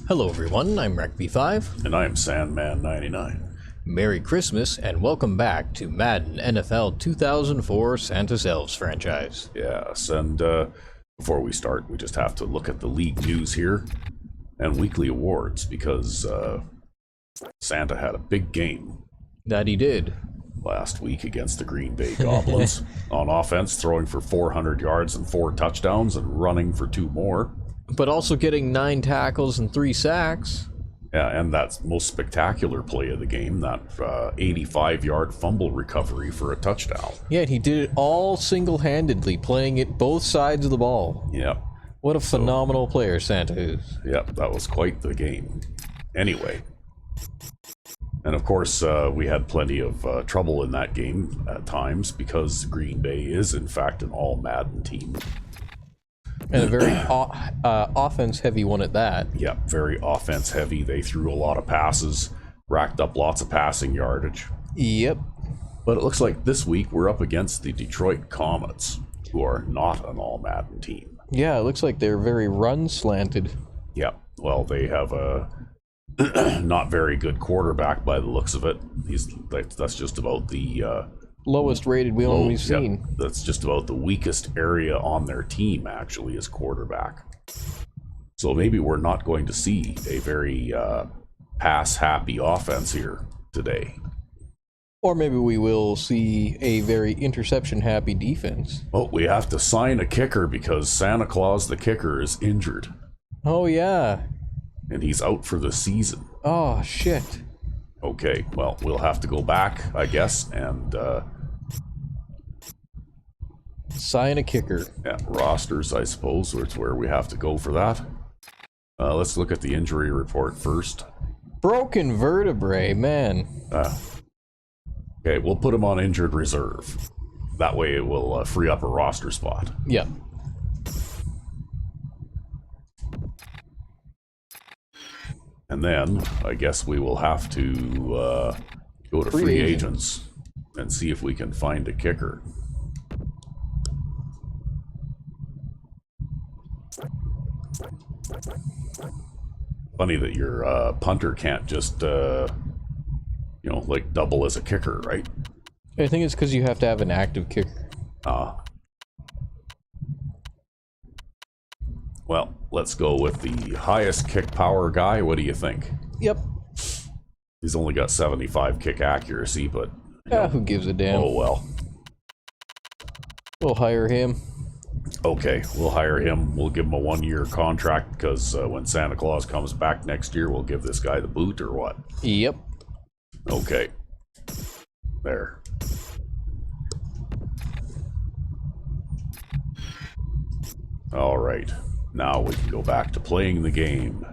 Hello everyone, I'm RecB5. And I am Sandman99. Merry Christmas and welcome back to Madden NFL 2004 Santa's Elves franchise. Yes, and before we start, we just have to look at the league news here and weekly awards because Santa had a big game That he did. last week against the Green Bay Goblins. On offense, throwing for 400 yards and 4 touchdowns and running for 2 more. But also getting 9 tackles and 3 sacks. Yeah, and that's most spectacular play of the game, that 85-yard fumble recovery for a touchdown. Yeah, he did it all single-handedly, playing it both sides of the ball. Yep. What a phenomenal player Santa is. Yep, that was quite the game. Anyway. And of course, we had plenty of trouble in that game at times because Green Bay is, in fact, an all-Madden team. And a very offense-heavy one at that. Yeah, very offense-heavy. They threw a lot of passes, racked up lots of passing yardage. Yep. But it looks like this week we're up against the Detroit Comets, who are not an all-Madden team. Yeah, it looks like they're very run-slanted. Yeah, well, they have a not very good quarterback by the looks of it. That's just about the Lowest rated one we've seen. Yeah, that's just about the weakest area on their team, actually, is quarterback. So maybe we're not going to see a very pass-happy offense here today. Or maybe we will see a very interception-happy defense. Oh, we have to sign a kicker because Santa Claus the kicker is injured. Oh, yeah. And he's out for the season. Oh, shit. Okay, well, we'll have to go back, I guess, and sign a kicker. yeah, rosters, I suppose, it's where we have to go for that. Let's look at the injury report first. Broken vertebrae, man. Okay, we'll put him on injured reserve. That way it will free up a roster spot. Yeah. And then, I guess we will have to go to free agents and see if we can find a kicker. Funny that your punter can't just, like double as a kicker, right? I think it's because you have to have an active kicker. Well, let's go with the highest kick power guy. What do you think? Yep. He's only got 75 kick accuracy, but... Who gives a damn? Oh, well. We'll hire him. Okay, we'll hire him. We'll give him a 1-year contract because when Santa Claus comes back next year, we'll give this guy the boot or what? Yep. Okay. There. All right. Now we can go back to playing the game.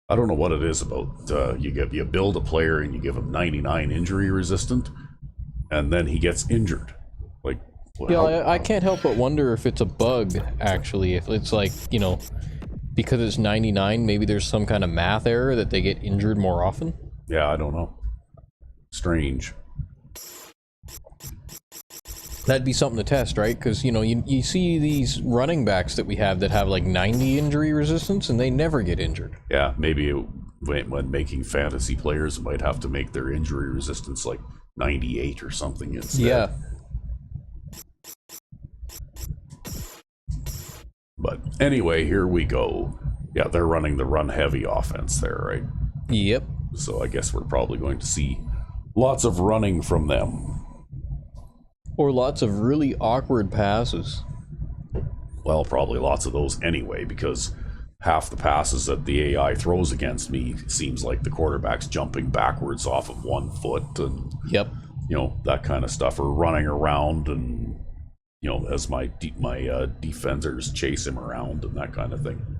I don't know what it is about you build a player and you give him 99 injury resistant, and then he gets injured. Like, Yeah, I can't help but wonder if it's a bug, actually. If it's like, because it's 99, maybe there's some kind of math error that they get injured more often? Yeah, I don't know. Strange. That'd be something to test, right? Because, you see these running backs that we have that have like 90 injury resistance, and they never get injured. Yeah, maybe when making fantasy players, might have to make their injury resistance like 98 or something instead. Yeah. But anyway, here we go. Yeah, they're running the run-heavy offense there, right? Yep. So I guess we're probably going to see lots of running from them. Or lots of really awkward passes. Well, probably lots of those anyway, because half the passes that the AI throws against me seems like the quarterback's jumping backwards off of 1 foot and, Yep. That kind of stuff, or running around and, as my defenders chase him around and that kind of thing.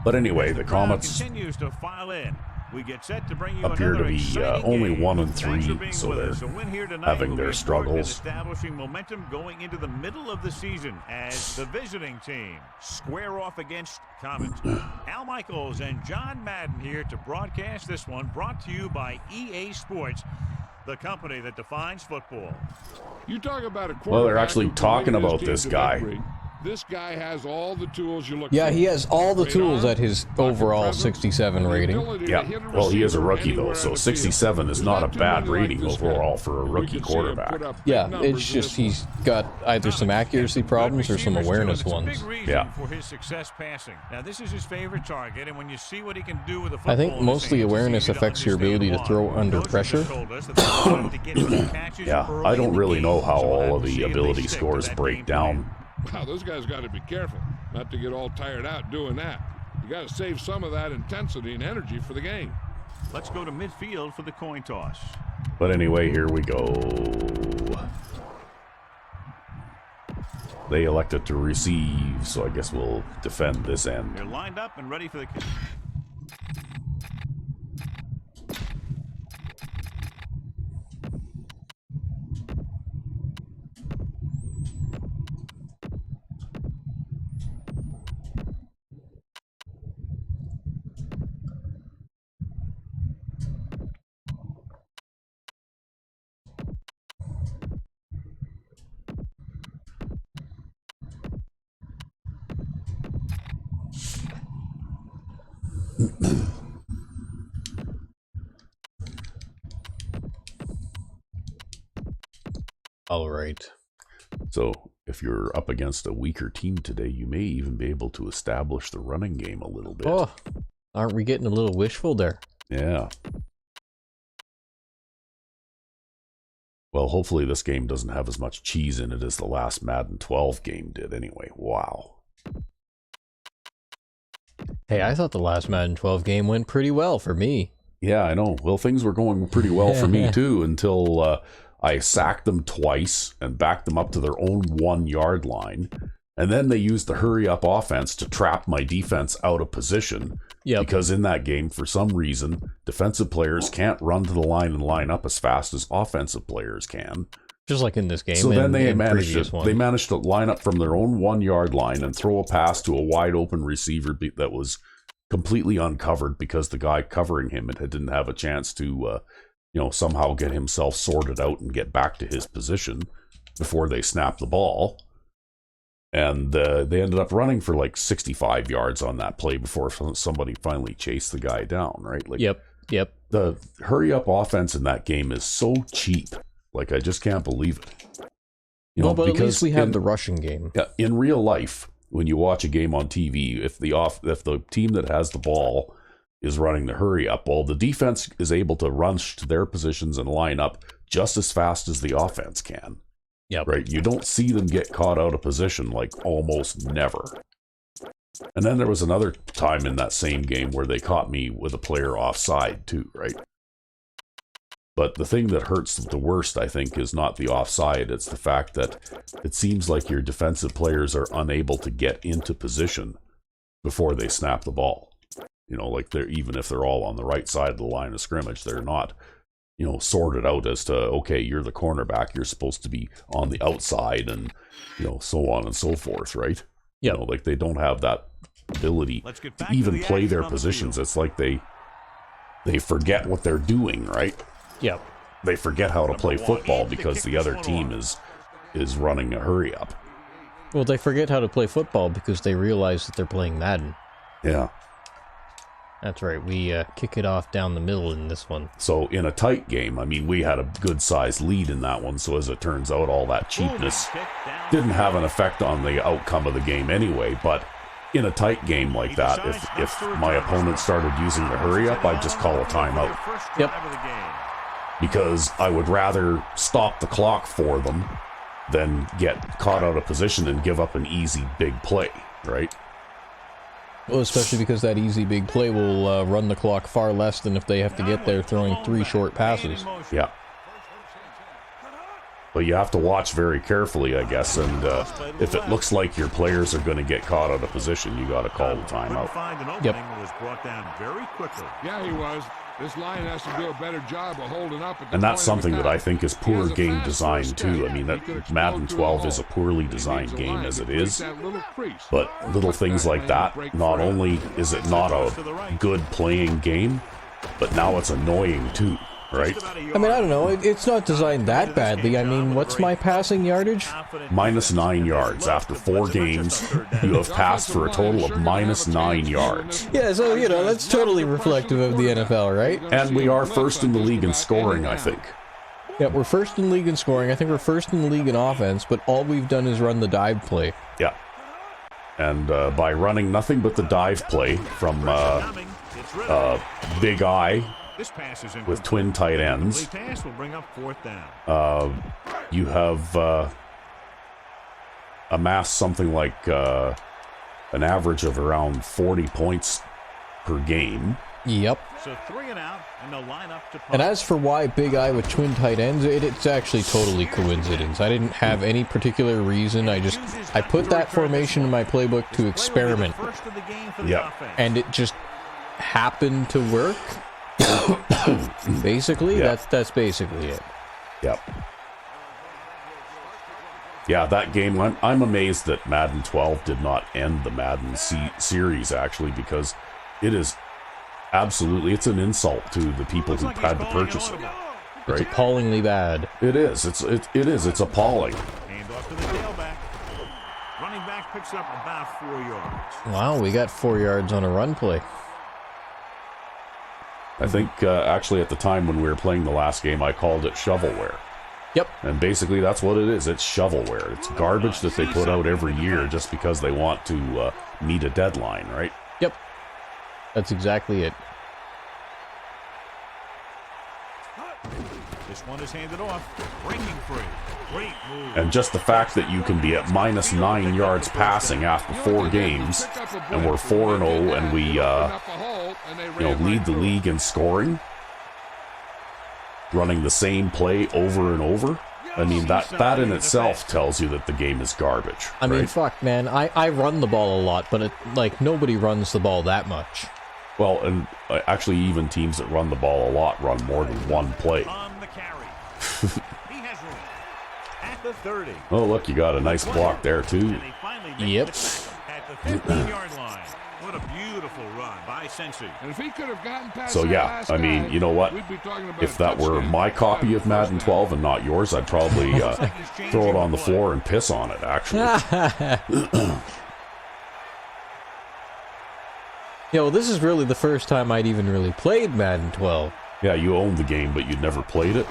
But anyway, the Comets continues to file in. We get set to bring you appear to be only 1-3, so they're having their struggles. Establishing momentum going into the middle of the season as the visiting team square off against Comets. Al Michaels and John Madden here to broadcast this one, brought to you by EA Sports, the company that defines football. You talk about a well, they're actually talking about this guy. This guy has all the tools you look Yeah, for. he has all the Great tools arm, at his pocket overall presence, 67 and the rating. ability to Yeah, hit a well, he is a receiver rookie, though, anywhere so on the 67 field. is There's not a too bad many like rating this guy. overall for a We rookie can see him quarterback. put up big Yeah, numbers it's in just this he's got either some accuracy problems or some awareness ones. Yeah. For his success passing. Now, this is his favorite target, and when you see what he can do with the I football think in his mostly hands, it's awareness easy to affects your understand ability to why. throw under Coaches pressure. have told us that they want him to get some catches Yeah, early I in don't the really game, know how so we'll all have of to the see if they ability stick to scores that break game plan. down. Wow, those guys got to be careful not to get all tired out doing that. You got to save some of that intensity and energy for the game. Let's go to midfield for the coin toss. But anyway, here we go. They elected to receive, so I guess we'll defend this end. They're lined up and ready for the kick. All right. So if you're up against a weaker team today, you may even be able to establish the running game a little bit. Oh, aren't we getting a little wishful there? Yeah. Well, hopefully this game doesn't have as much cheese in it as the last Madden 12 game did anyway. Wow. Hey, I thought the last Madden 12 game went pretty well for me. Yeah, I know. Well, things were going pretty well for me too until I sacked them twice and backed them up to their own 1 yard line. And then they used the hurry up offense to trap my defense out of position. Yep. Because in that game, for some reason, defensive players can't run to the line and line up as fast as offensive players can. Just like in this game. So then they and managed to line up from their own 1 yard line and throw a pass to a wide open receiver that was completely uncovered because the guy covering him didn't have a chance to somehow get himself sorted out and get back to his position before they snapped the ball. And they ended up running for like 65 yards on that play before somebody finally chased the guy down, right? Like, Yep. The hurry-up offense in that game is so cheap. Like, I just can't believe it. But at least we have the rushing game. Yeah, in real life, when you watch a game on TV, if the team that has the ball is running the hurry-up, well, the defense is able to rush to their positions and line up just as fast as the offense can. Yep. Right? You don't see them get caught out of position, like almost never. And then there was another time in that same game where they caught me with a player offside too, right? But the thing that hurts the worst, I think, is not the offside. It's the fact that it seems like your defensive players are unable to get into position before they snap the ball. Like even if they're all on the right side of the line of scrimmage, they're not sorted out as to, okay, you're the cornerback, you're supposed to be on the outside, and so on and so forth, right? Yeah, like they don't have that ability to even play their positions. It's like they forget what they're doing, right? Yep. They forget how to play football because the other team is running a hurry up. Well, they forget how to play football because they realize that they're playing Madden. Yeah. That's right. We kick it off down the middle in this one. So in a tight game, I mean, we had a good-sized lead in that one. So as it turns out, all that cheapness didn't have an effect on the outcome of the game anyway. But in a tight game like that, if my opponent started using the hurry-up, I'd just call a timeout. Yep. Because I would rather stop the clock for them than get caught out of position and give up an easy big play, right? Well, especially because that easy big play will run the clock far less than if they have to get there throwing 3 short passes. Yeah. But you have to watch very carefully, I guess, and if it looks like your players are going to get caught out of position, you got to call the timeout. Yep. Yeah, he was. This line has to do a better job of holding up. And that's something that I think is poor game design too. I mean, that Madden 12 is a poorly designed game as it is. But little things like that, not only is it not a good playing game, but now it's annoying too. right? I mean, I don't know. It's not designed that badly. I mean, what's my passing yardage? -9 yards. After 4 games, you have passed for a total of -9 yards. Yeah, so, you know, that's totally reflective of the NFL, right? And we are first in the league in scoring, I think. Yeah, we're first in the league in scoring. I think we're first in the league in offense, but all we've done is run the dive play. Yeah. And by running nothing but the dive play from Big I with twin tight ends, you have amassed something like an average of around 40 points per game. Yep. So 3 and out, and they'll line up to punt. And as for why Big I with twin tight ends, it's actually totally coincidence. I didn't have any particular reason. I put that formation in my playbook to experiment. Yeah. And it just happened to work. Basically, Yeah. that's basically it. Yep. Yeah, that game, I'm amazed that Madden 12 did not end the Madden series, actually, because it is absolutely, it's an insult to the people who had to purchase it. It's Right? appallingly bad. It is. It's appalling. Hand off to the tailback. Running back picks up about 4 yards. Wow, we got 4 yards on a run play. I think, actually, at the time when we were playing the last game, I called it shovelware. Yep. And basically, that's what it is. It's shovelware. It's garbage that they put out every year just because they want to meet a deadline, right? Yep. That's exactly it. This one is handed off. Breaking free. Great move. And just the fact that you can be at -9 yards passing after 4 games, and we're 4-0, and we lead the league in scoring, running the same play over and over. I mean, that in itself tells you that the game is garbage. I mean, right? fuck, man. I run the ball a lot, but nobody runs the ball that much. Well, and actually, even teams that run the ball a lot run more than one play. On the carry. He has room. At the 30. Oh, look, you got a nice block there, too. And they finally make Yep. the tackle at the 15-yard line. What a beautiful run by Sensi. And if he could have gotten past So, that yeah, last I mean, guy, you know what? we'd be talking about If a that were touchdown. my copy of Madden 12 and not yours, I'd probably throw it on the floor and piss on it, actually. Yeah, well, this is really the first time I'd even really played Madden 12. Yeah, you owned the game, but you'd never played it?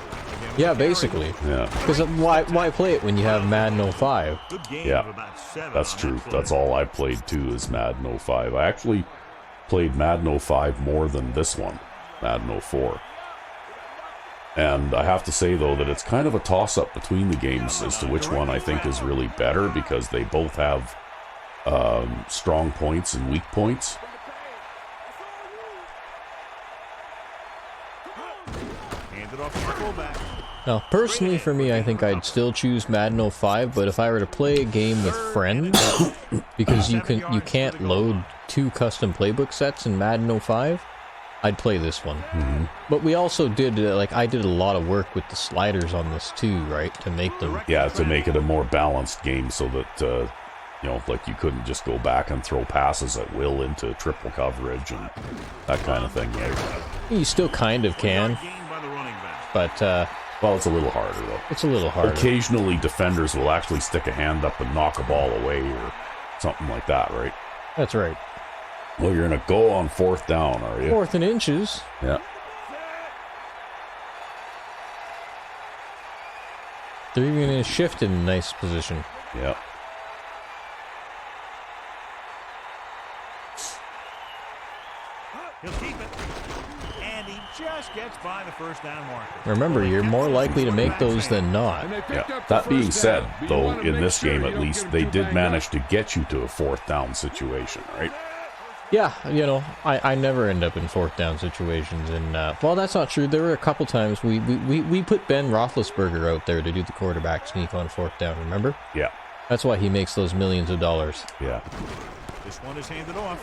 Yeah, basically. Yeah, Because why play it when you have Madden 05? Good game Yeah, of about 7 that's on true. that play. That's all I played, too, is Madden 05. I actually played Madden 05 more than this one, Madden 04. And I have to say, though, that it's kind of a toss-up between the games as to which one I think is really better, because they both have strong points and weak points. Handed off to the fullback. Now, personally for me, I think I'd still choose Madden 05, but if I were to play a game with friends, because you can't load 2 custom playbook sets in Madden 05, I'd play this one. Mm-hmm. But we also did, I did a lot of work with the sliders on this too, right? To make them... Yeah, to make it a more balanced game so that, like you couldn't just go back and throw passes at will into triple coverage and that kind of thing, right? You still kind of can, Gained by the running back. but Well, it's a little harder, though. it's a little harder. Occasionally, defenders will actually stick a hand up and knock a ball away or something like that, right? That's right. Well, you're going to go on 4th down, are you? 4th and inches. Yeah. They're even going to shift in a nice position. Yeah. He'll keep it. And he just gets by the first down marker. Remember, you're more likely to make those than not. And they picked Yeah. up the That being first said, down. But you though, wanna in make this sure game you at don't least, get they too did banged manage up. to get you to a 4th down situation, right? Yeah, I never end up in 4th down situations, and well, that's not true. There were a couple times we put Ben Roethlisberger out there to do the quarterback sneak on 4th down. Remember? Yeah. That's why he makes those millions of dollars. Yeah. This one is handed off.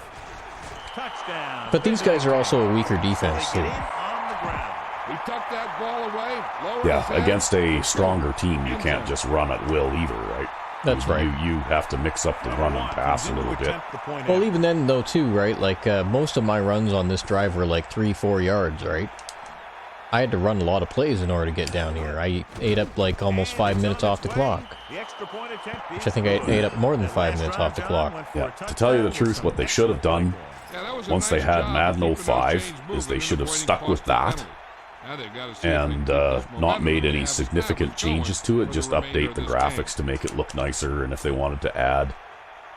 Touchdown. But these guys are also a weaker defense They too. get in on the ground. He tucked that ball away. lowered Yeah, his head. against a stronger team, you can't just run at will either, right? That's right. You have to mix up the run and pass a little bit. Attempt the point Well, out. even then, though, too, right? Like most of my runs on this drive were like 3-4 yards, right? I had to run a lot of plays in order to get down here. I ate up like almost 5 minutes off the clock. Which I think I ate up more than 5 minutes off the clock. Yeah, to tell you the truth, what they should have done once they had Madden 05 is they should have stuck with that and not made any significant changes to it, just update the graphics to make it look nicer, and if they wanted to add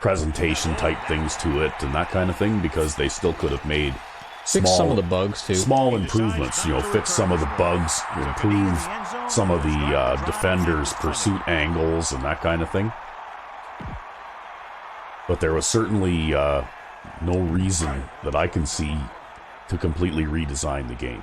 presentation type things to it and that kind of thing, because they still could have made fix some of the bugs too. Small improvements, you know, fix some of the bugs, improve some of the defenders' pursuit angles and that kind of thing. But there was certainly no reason that I can see to completely redesign the game.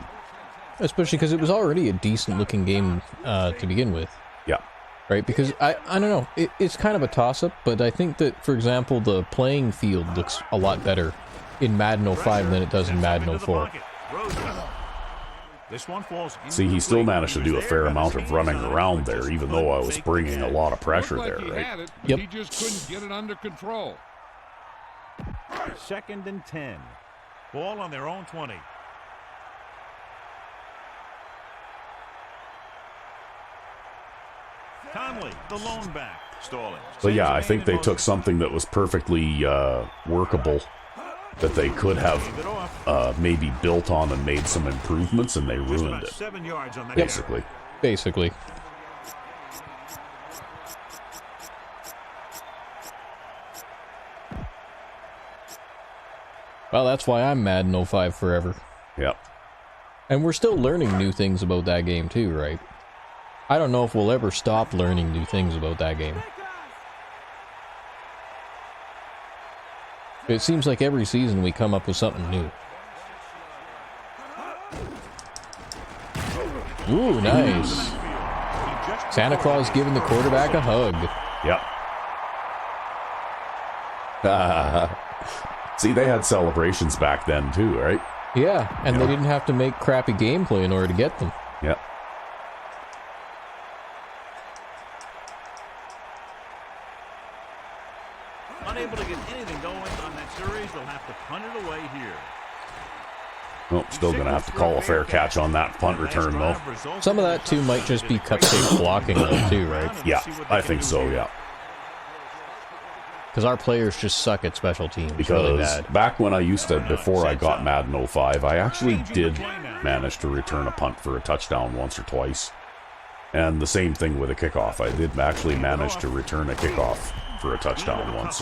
Especially because it was already a decent looking game to begin with. Yeah. Right? Because I don't know, it's kind of a toss-up, but I think that, for example, the playing field looks a lot better in Madden 05 than it does in Madden 04. See, he still managed to do a fair amount of running around there, even though I was bringing a lot of pressure there, right? Yep. He just couldn't get it under control. 2nd and 10. Ball on their own 20. Conley, the lone back. Stalling. But yeah, I think they took something that was perfectly workable, that they could have maybe built on and made some improvements, and they ruined it. 7 yards on that. Basically. Basically. Well, that's why I'm Madden 05 forever. Yep. And we're still learning new things about that game too, right? I don't know if we'll ever stop learning new things about that game. It seems like every season we come up with something new. Ooh, nice. Santa Claus giving the quarterback a hug. Yep. See, they had celebrations back then too, right? Yeah, and they didn't have to make crappy gameplay in order to get them. Yep. Unable to get anything going on that series, they'll have to punt it away here. Well, still going to have to call a fair catch on that punt return, though. Some of that, too, might just be cupcake blocking, though, too, right? Yeah, I think so, yeah. Because our players just suck at special teams. Because really bad. Back when I used to, before I got Madden 05, I actually did manage to return a punt for a touchdown once or twice. And the same thing with a kickoff. I did actually manage to return a kickoff for a touchdown once.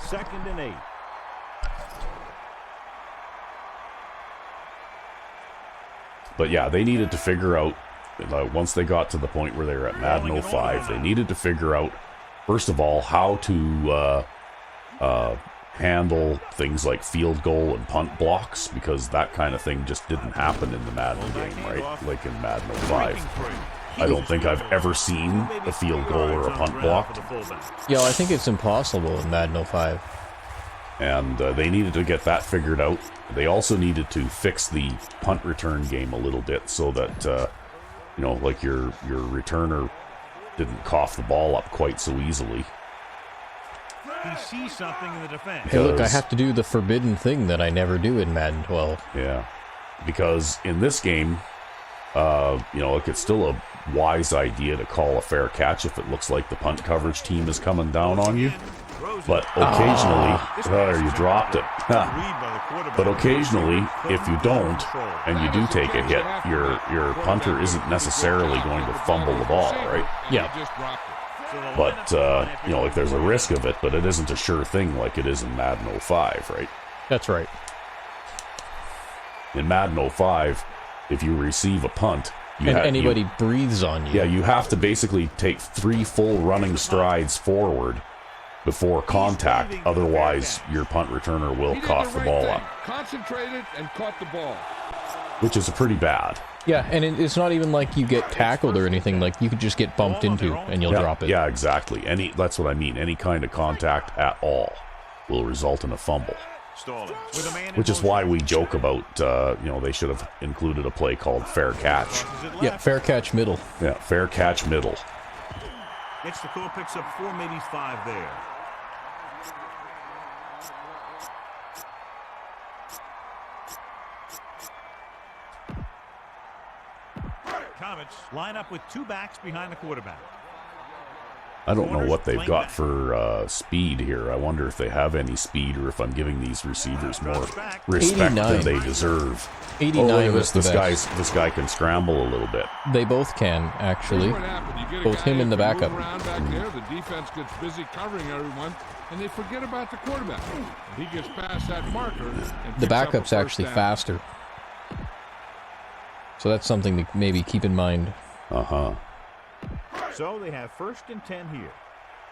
2nd and 8. But yeah, they needed to figure out, once they got to the point where they were at Madden 05, they needed to figure out, first of all, how to handle things like field goal and punt blocks, because that kind of thing just didn't happen in the Madden game, right? Like in Madden 05. I don't think I've ever seen a field goal or a punt blocked. Yeah, I think it's impossible in Madden 05. And they needed to get that figured out. They also needed to fix the punt return game a little bit so that, you know, like your returner didn't cough the ball up quite so easily. He sees something in the defense. Hey, look, I have to do the forbidden thing that I never do in Madden 12. Yeah, because in this game, you know, like, it's still a wise idea to call a fair catch if it looks like the punt coverage team is coming down on you. But occasionally, you dropped it. But occasionally, if you don't, and you do take a hit, your punter isn't necessarily going to fumble the ball, right? Yeah. But, you know, like, there's a risk of it, but it isn't a sure thing like it is in Madden 05, right? That's right. In Madden 05, if you receive a punt, anybody breathes on you. Yeah, you have to basically take 3 full running strides forward before contact, otherwise your punt returner will cough the ball up. Concentrated and caught the ball. Which is pretty bad. Yeah, and it's not even like you get tackled or anything. Like, you could just get bumped into and you'll drop it. Yeah, exactly. That's what I mean. Any kind of contact at all will result in a fumble. Which is why we joke about, you know, they should have included a play called fair catch. Yeah, fair catch middle. Yeah, fair catch middle. Gets the call, picks up 4, maybe 5 there. Comets line up with 2 backs behind the quarterback. I don't know what they've got for speed here. I wonder if they have any speed or if I'm giving these receivers more respect 89. than they deserve. 89 was the best. This guy can scramble a little bit. They both can, actually. Here's what happened. You get a Both guy him and the moving backup. around back there, the defense gets busy covering everyone, and they forget about the quarterback. He gets past that marker. And The picks up a backup's first actually down. faster. So that's something to maybe keep in mind. Uh-huh. So they have 1st and 10 here.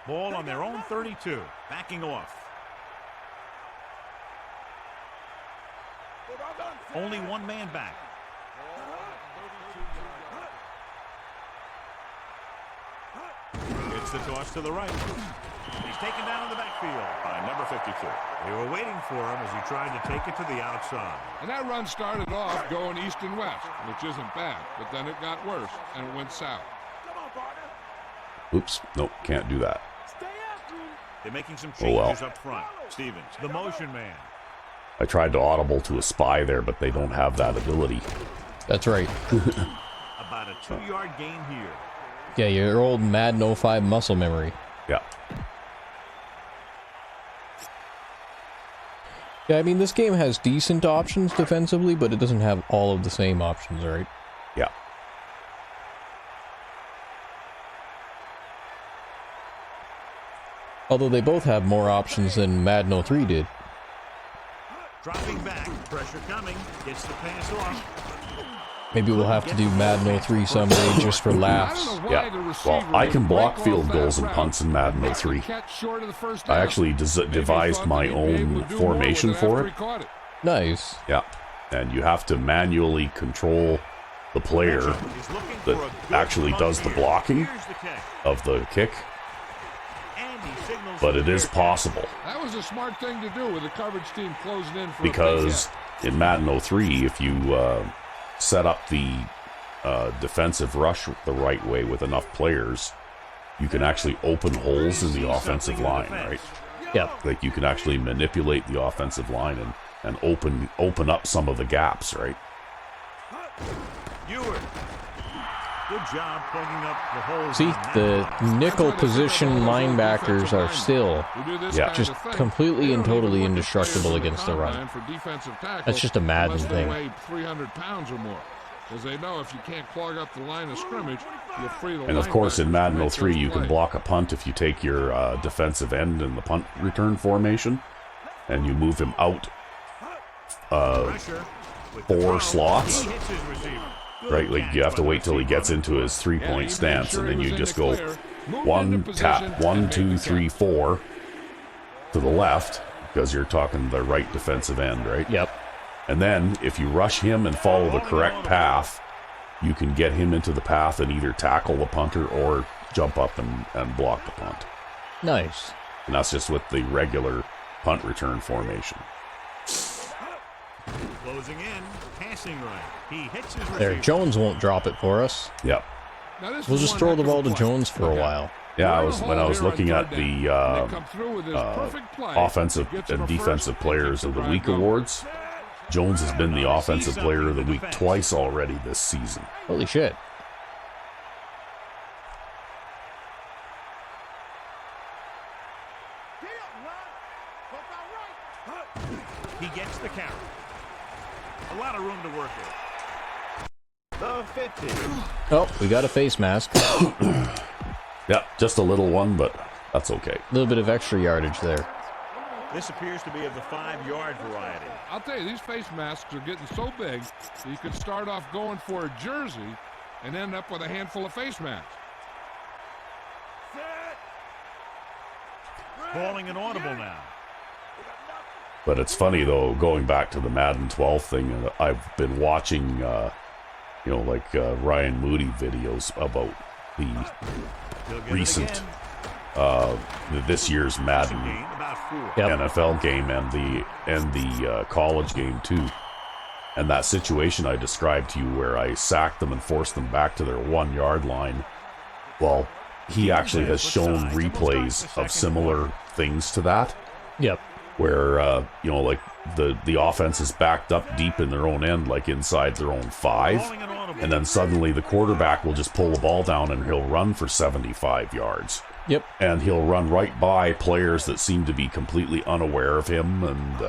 Ball on their own 32. Backing off. Only 1 man back. It's the toss to the right. He's taken down in the backfield by number 52. They were waiting for him as he tried to take it to the outside. And that run started off going east and west, which isn't bad, but then it got worse, and it went south. Oops. Nope, can't do that. They're making some Oh, well. changes up front. Stevens, the motion man. I tried to audible to a spy there, but they don't have that ability. That's right. About a 2-yard gain here. Yeah, your old Madden 05 muscle memory. Yeah. Yeah, I mean, this game has decent options defensively, but it doesn't have all of the same options, right? Yeah. Although they both have more options than Madden 03 did. Dropping back, pressure coming, gets the pass off. Maybe we'll have to do Madden 03 someday just for I laughs. don't know why Yeah. the receiver Well, I can would block break field off goals that and route punts in Madden and make the 03. catch short of the first I down. actually Maybe he devised thought my that he'd be able own to do more formation with it for after it. he caught it. Nice. Yeah. And you have to manually control the player He's looking for a that good actually punt does the here. blocking Here's the kick. of the kick, And he signals but for it the is fair catch. possible That was a smart thing to do with the coverage team closing in for because a big hit. in Madden 03, if you set up the defensive rush the right way with enough players, you can actually open holes in the offensive line, right? Yep. Like you can actually manipulate the offensive line and open up some of the gaps, right? Ewert. Good job pointing up the holes. See, on that the one. nickel position linebackers are still We do this Yeah. kind just of thing. completely They and don't even totally look at indestructible players in the against the run. combine for defensive tackles That's just a Madden unless they thing. weigh 300 pounds or more. Because they know if you can't clog up the line of scrimmage, you'll free the And of course, in linebackers to Madden make 03, those you can plays. block a punt if you take your defensive end in the punt return formation and you move him out Pressure with the 4 throw. slots, He hits his receiver. Good right? Like you have catch to by wait till he the gets receiver. into his Yeah, three-point he made stance, sure and he then was you in just the go clear, moved one into position, tap, 1, and 2, made the 3, catch. 4 to the left because you're talking the right defensive end, right? Yep. And then if you rush him and follow the correct path, you can get him into the path and either tackle the punter or jump up and block the punt. Nice. And that's just with the regular punt return formation. Closing in, passing right. He hits his There, receiver. Jones won't drop it for us. Yep. Now, this We'll is just one throw heck the of a ball to play. Jones for a Okay. while. Yeah, We're in the when I hole was here on looking at third down. the They come through with his perfect play. offensive Gets him and a defensive first, players keeps of the drive week going. awards, Jones has been the offensive player of the week twice already this season. Holy shit. He gets the carry. A lot of room to work with. The 50. Oh, we got a face mask. Yeah, just a little one, but that's okay. A little bit of extra yardage there. This appears to be of the 5-yard variety. I'll tell you, these face masks are getting so big that you could start off going for a jersey and end up with a handful of face masks. Calling an audible now. But it's funny though, going back to the Madden 12 thing, I've been watching, like Ryan Moody videos about the He'll get recent, it again. this year's Madden Gain about 4. Yep. NFL game and the college game too. And that situation I described to you where I sacked them and forced them back to their 1-yard line. Well, he actually has shown replays of similar things to that. Yep. where you know, like the offense is backed up deep in their own end, like inside their own 5, and then suddenly the quarterback will just pull the ball down and he'll run for 75 yards. Yep. And he'll run right by players that seem to be completely unaware of him, and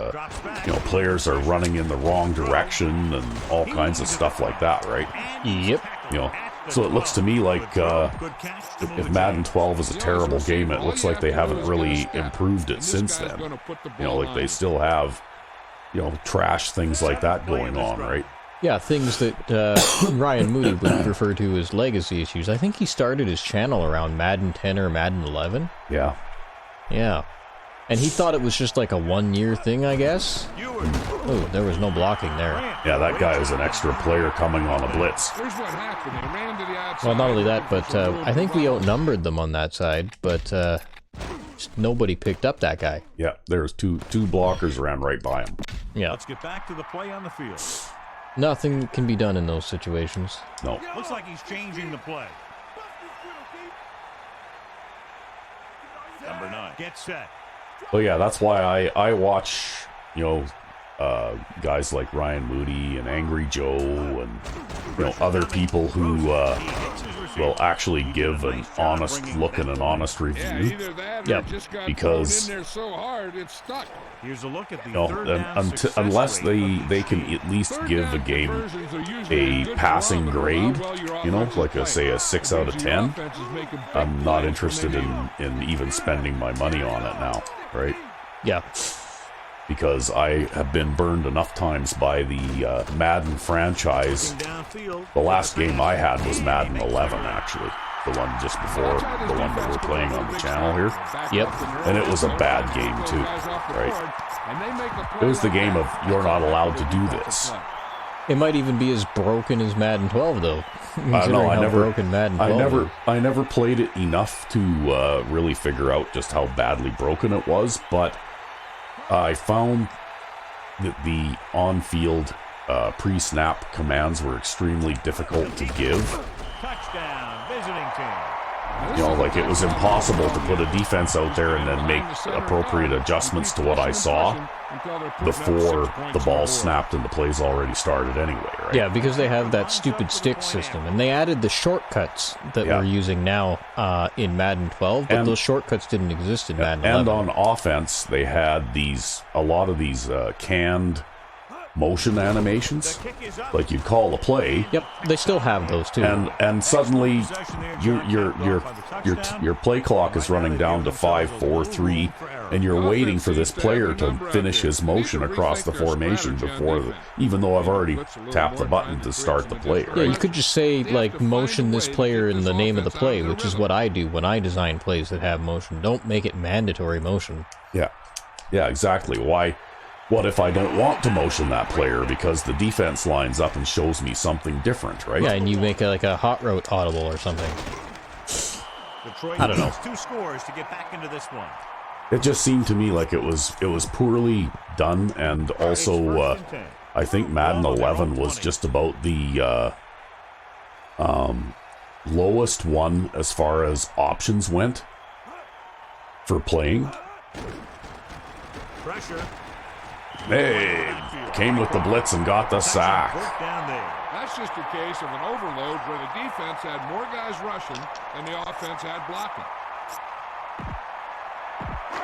you know, players are running in the wrong direction and all kinds of stuff like that, right? Yep. You know, so it looks to me like if Madden 12 is a terrible game, it looks like they haven't really improved it since then. You know, like they still have, you know, trash things like that going on, right? Yeah, things that Ryan Moody would refer to as legacy issues. I think he started his channel around Madden 10 or Madden 11. Yeah. Yeah. And he thought it was just like a 1-year thing, I guess. Oh, there was no blocking there. Yeah, that guy was an extra player coming on a blitz. Here's what happened. He ran to the outside. Well, not only that, but I think we outnumbered them on that side, but just nobody picked up that guy. Yeah, there's two blockers ran right by him. Yeah. Let's get back to the play on the field. Nothing can be done in those situations. No. Looks like he's changing the play. Number 9. Get set. Well, yeah, that's why I watch, you know, guys like Ryan Moody and Angry Joe and, you know, other people who will actually give an honest look and an honest review. Yep. Because so hard, it's stuck. Here's a look at the you know, third down unless success rate. they can at least give a game a passing grade, you know, like say a 6 out of 10, I'm not interested in even spending my money on it now, right? Yeah. Because I have been burned enough times by the Madden franchise. The last game I had was Madden 11, actually. The one just before the one that we're playing on the channel here. Yep. And it was a bad game, too, right? It was the game of, you're not allowed to do this. It might even be as broken as Madden 12, though. I don't know, I never, broken Madden 12 I never played it enough to really figure out just how badly broken it was, but I found that the on-field pre-snap commands were extremely difficult to give. Touchdown, visiting team. You know, like it was impossible to put a defense out there and then make appropriate adjustments to what I saw before the ball snapped and the play's already started anyway, right? Yeah, because they have that stupid stick system, and they added the shortcuts that we're using now in Madden 12, but those shortcuts didn't exist in Madden 11. And on offense, they had a lot of these canned motion animations, like you'd call a play. Yep, they still have those too. And suddenly your play clock is running down to 5, 4, 3, and you're waiting for this player to finish his motion across the formation before, even though I've already tapped the button to start the play. Right? Yeah, you could just say like motion this player in the name of the play, which is what I do when I design plays that have motion. Don't make it mandatory motion. Yeah, exactly. Why? What if I don't want to motion that player because the defense lines up and shows me something different, right? Yeah, and you make like a hot route audible or something. Detroit I don't know. needs 2 scores to get back into this one. It just seemed to me like it was poorly done, and also I think Madden 11 was just about the lowest one as far as options went for playing. Pressure. Hey, came with the blitz and got the sack. That's just a case of an overload where the defense had more guys rushing and the offense had blocking.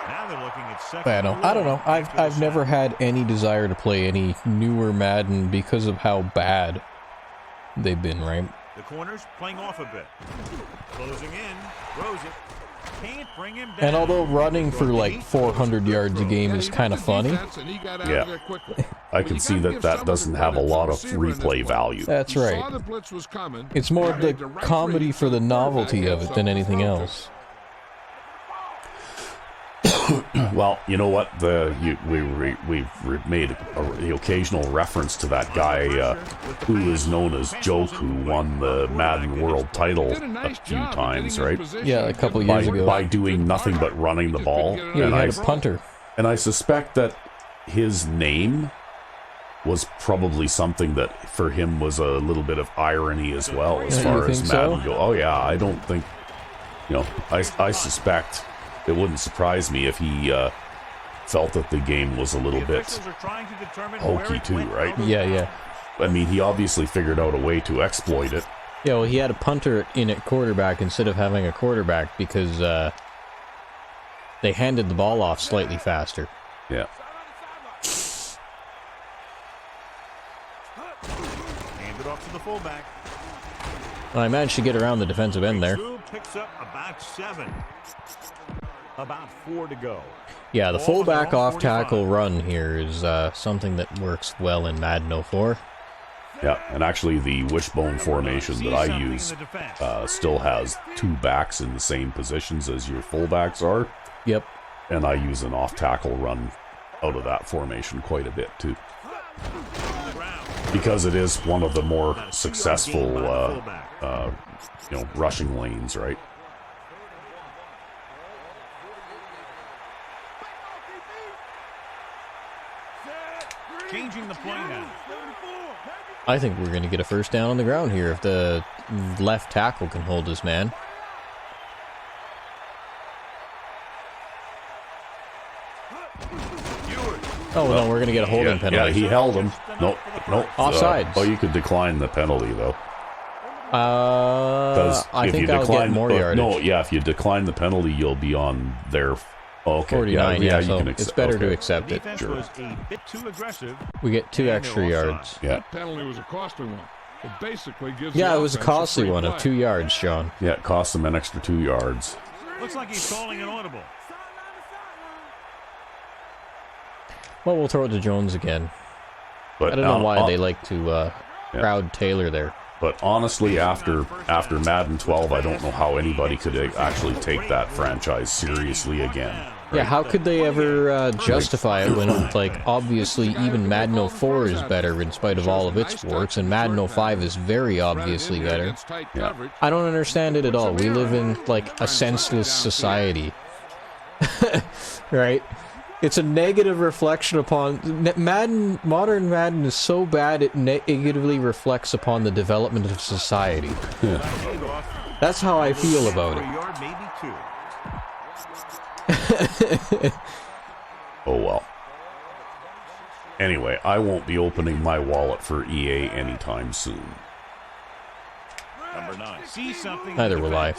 Now they're looking at second. I don't know. I've never had any desire to play any newer Madden because of how bad they've been, right? The corners playing off a bit. Closing in. Throws it. Can't bring him down. And although running for like 400 yards a game is kind of funny, yeah, I can see that doesn't have a lot of replay value. that's right. It's more of the comedy for the novelty of it than anything else. Well, you know what? We've made the occasional reference to that guy who is known as Joke, who won the Madden World title a few times, right? Yeah, a couple years ago. By doing nothing but running the ball. Yeah, he had a punter. And I suspect that his name was probably something that for him was a little bit of irony as well, as far as Madden go. Oh yeah, I don't think, you know, I suspect it wouldn't surprise me if he felt that the game was a little bit hokey too, right? Yeah. I mean, he obviously figured out a way to exploit it. Yeah, well, he had a punter in at quarterback instead of having a quarterback because they handed the ball off slightly faster. Yeah. Hand it off to the fullback. Well, I managed to get around the defensive end there. Picks up about 7. About 4 to go. Yeah, the fullback off tackle run here is something that works well in Madden 04. Yeah, and actually the wishbone formation that I use still has 2 backs in the same positions as your fullbacks are. Yep. And I use an off tackle run out of that formation quite a bit too. Because it is one of the more successful rushing lanes, right? Changing the play now. I think we're going to get a first down on the ground here if the left tackle can hold his man. Oh, no, we're going to get a holding penalty. Yeah, he held him. Nope. Offsides. You could decline the penalty, though. I think I'll get more yardage. No, yeah, if you decline the penalty, you'll be on their... Okay, 49, yeah, so you can it's better to accept it. Sure. Was a bit too aggressive. We get 2 extra yards. Yeah. That penalty was a costly one. It basically gives Yeah, it was a costly one of 2 yards, Sean. Yeah, it cost them an extra 2 yards. Looks like he's calling an audible. Well, we'll throw it to Jones again. But I don't know why they like to crowd Taylor there. But honestly, after Madden 12, I don't know how anybody could actually take that franchise seriously again. Yeah, how could they ever justify it when, like, obviously even Madden 04 is better in spite of all of its warts, and Madden 05 is very obviously better. Yeah. I don't understand it at all. We live in, like, a senseless society. Right? It's a negative reflection upon... Modern Madden is so bad it negatively reflects upon the development of society. Yeah. That's how I feel about it. Oh well. Anyway, I won't be opening my wallet for EA anytime soon. Number 9. See something. Neither will I.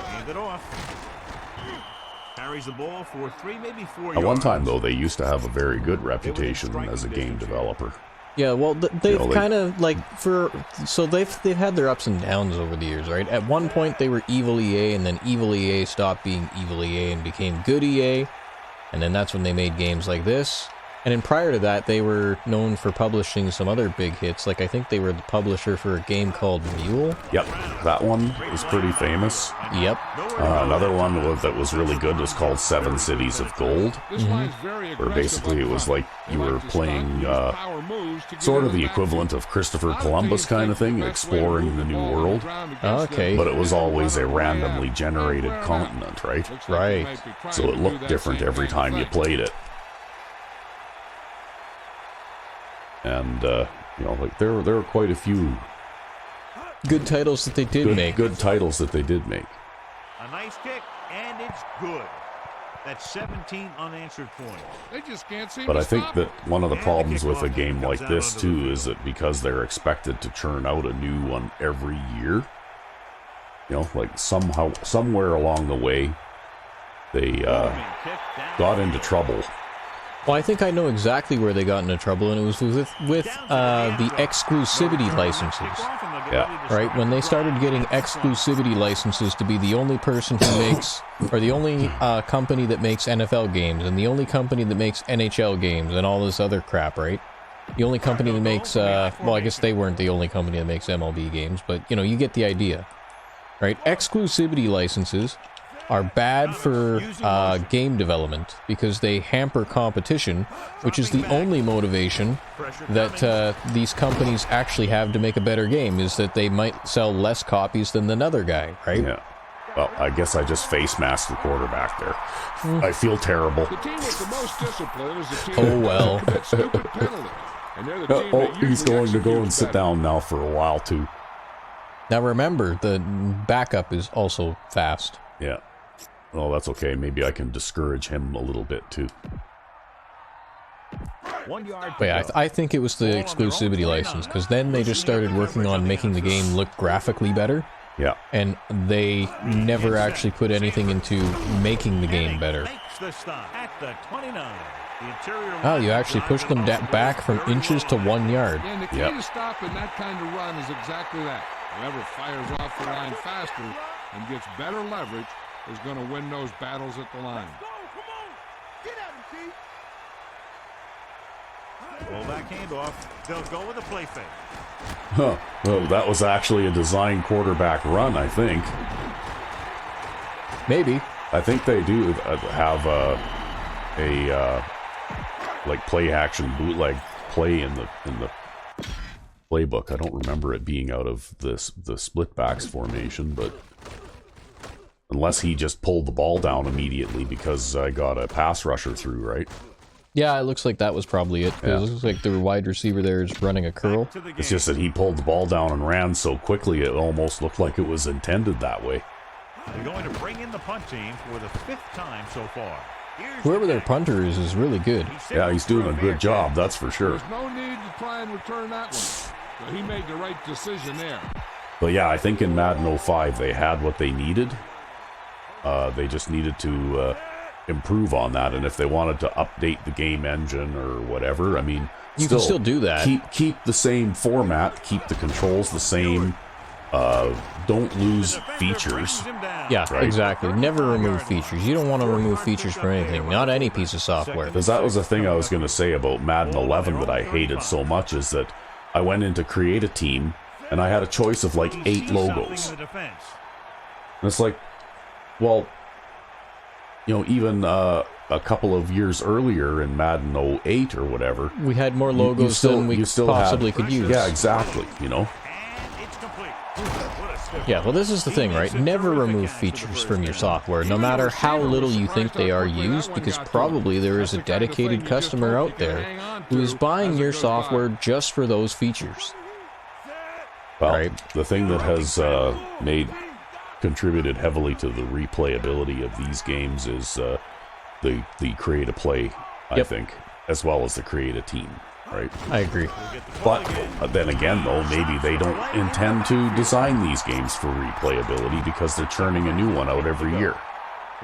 Hand it off. Carries the ball for 3, maybe 4 yards. At one time, though, they used to have a very good reputation as a game developer. Yeah, well, they've kind of, like, so they've had their ups and downs over the years, right? At one point, they were evil EA, and then evil EA stopped being evil EA and became good EA, and then that's when they made games like this. And then prior to that, they were known for publishing some other big hits, like I think they were the publisher for a game called Mule. Yep, that one is pretty famous. Yep. Another one that was really good was called 7 Cities of Gold, where basically it was like you were playing sort of the equivalent of Christopher Columbus kind of thing, exploring the new world. Okay. But it was always a randomly generated continent, right? Right. So it looked different every time you played it. And, like there were quite a few good titles that they did make. Good titles that they did make. A nice kick, and it's good. That's 17 unanswered points. They just can't seem But to I think stop that it. one of the problems with a game like this, too, is that because they're expected to churn out a new one every year, like somewhere along the way, they got into trouble. Well, I think I know exactly where they got into trouble, and it was with the exclusivity licenses. Yeah. Right? When they started getting exclusivity licenses to be the only person who makes, or the only company that makes NFL games, and the only company that makes NHL games, and all this other crap, right? The only company that makes, well, I guess they weren't the only company that makes MLB games, but, you get the idea. Right? Exclusivity licenses are bad for game development because they hamper competition, which is the only motivation that these companies actually have to make a better game, is that they might sell less copies than another guy, right? Yeah. Well, I guess I just face masked the quarterback there. I feel terrible. The team with the most discipline is the team Oh, well. that commits stupid penalties. And they're the team Oh, that he's usually going to go and executes sit better. down now for a while, too. Now remember, the backup is also fast. Yeah. Well, that's okay. Maybe I can discourage him a little bit, too. 1 yard. But yeah, I think it was the exclusivity license, because then they just started working on making the game look graphically better, Yeah. and they never actually put anything into making the game better. Makes the stop at the 29. The interior Oh, you line actually pushed them drives back from inches to 1 yard. And the key Yep. to stopping that kind of run is exactly that. Whoever fires off the line faster and gets better leverage is going to win those battles at the line. Full back handoff. They'll go with a play fake. Huh. Well, that was actually a design quarterback run, I think. Maybe. I think they do have a like play action bootleg play in the playbook. I don't remember it being out of the split backs formation, but unless he just pulled the ball down immediately because I got a pass rusher through, right? Yeah, it looks like that was probably it. 'Cause Yeah. It looks like the wide receiver there is running a curl. To the game. It's just that he pulled the ball down and ran so quickly it almost looked like it was intended that way. They're going to bring in the punt team for the 5th time so far. Here's Whoever the their kick. punter is really good. Yeah, he's doing a good job, that's for sure. There's no need to try and return that one. So he made the right decision there. But yeah, I think in Madden 05 they had what they needed. They just needed to improve on that, and if they wanted to update the game engine or whatever, I mean, You can still do that. Keep the same format, keep the controls the same. Don't lose features. Yeah, Right. exactly. Never remove features. You don't want to remove features for anything, not any piece of software. Because that was the thing I was going to say about Madden 11 that I hated so much, is that I went in to create a team and I had a choice of like 8 logos. And it's like, well, you know, even a couple of years earlier in Madden 08 or whatever, We had more logos than we possibly could use. Yeah, exactly, you know. Yeah, well, this is the thing, right? Never remove features from your software, no matter how little you think they are used, because probably there is a dedicated customer out there who is buying your software just for those features. Well, Right. the thing that has contributed heavily to the replayability of these games is the create a play, I Yep. think, as well as the create a team, right? I agree. But then again, though, maybe they don't intend to design these games for replayability because they're churning a new one out every year.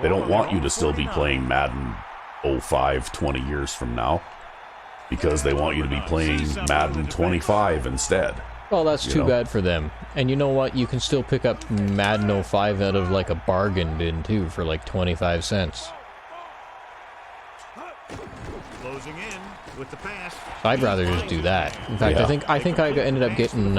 They don't want you to still be playing Madden 05 20 years from now because they want you to be playing Madden 25 instead. Well, that's You too know? bad for them. And you know what? You can still pick up Madden 05 out of like a bargain bin too for like 25 cents. Closing in with the pass. I'd rather just do that. In fact, Yeah. I think I ended up getting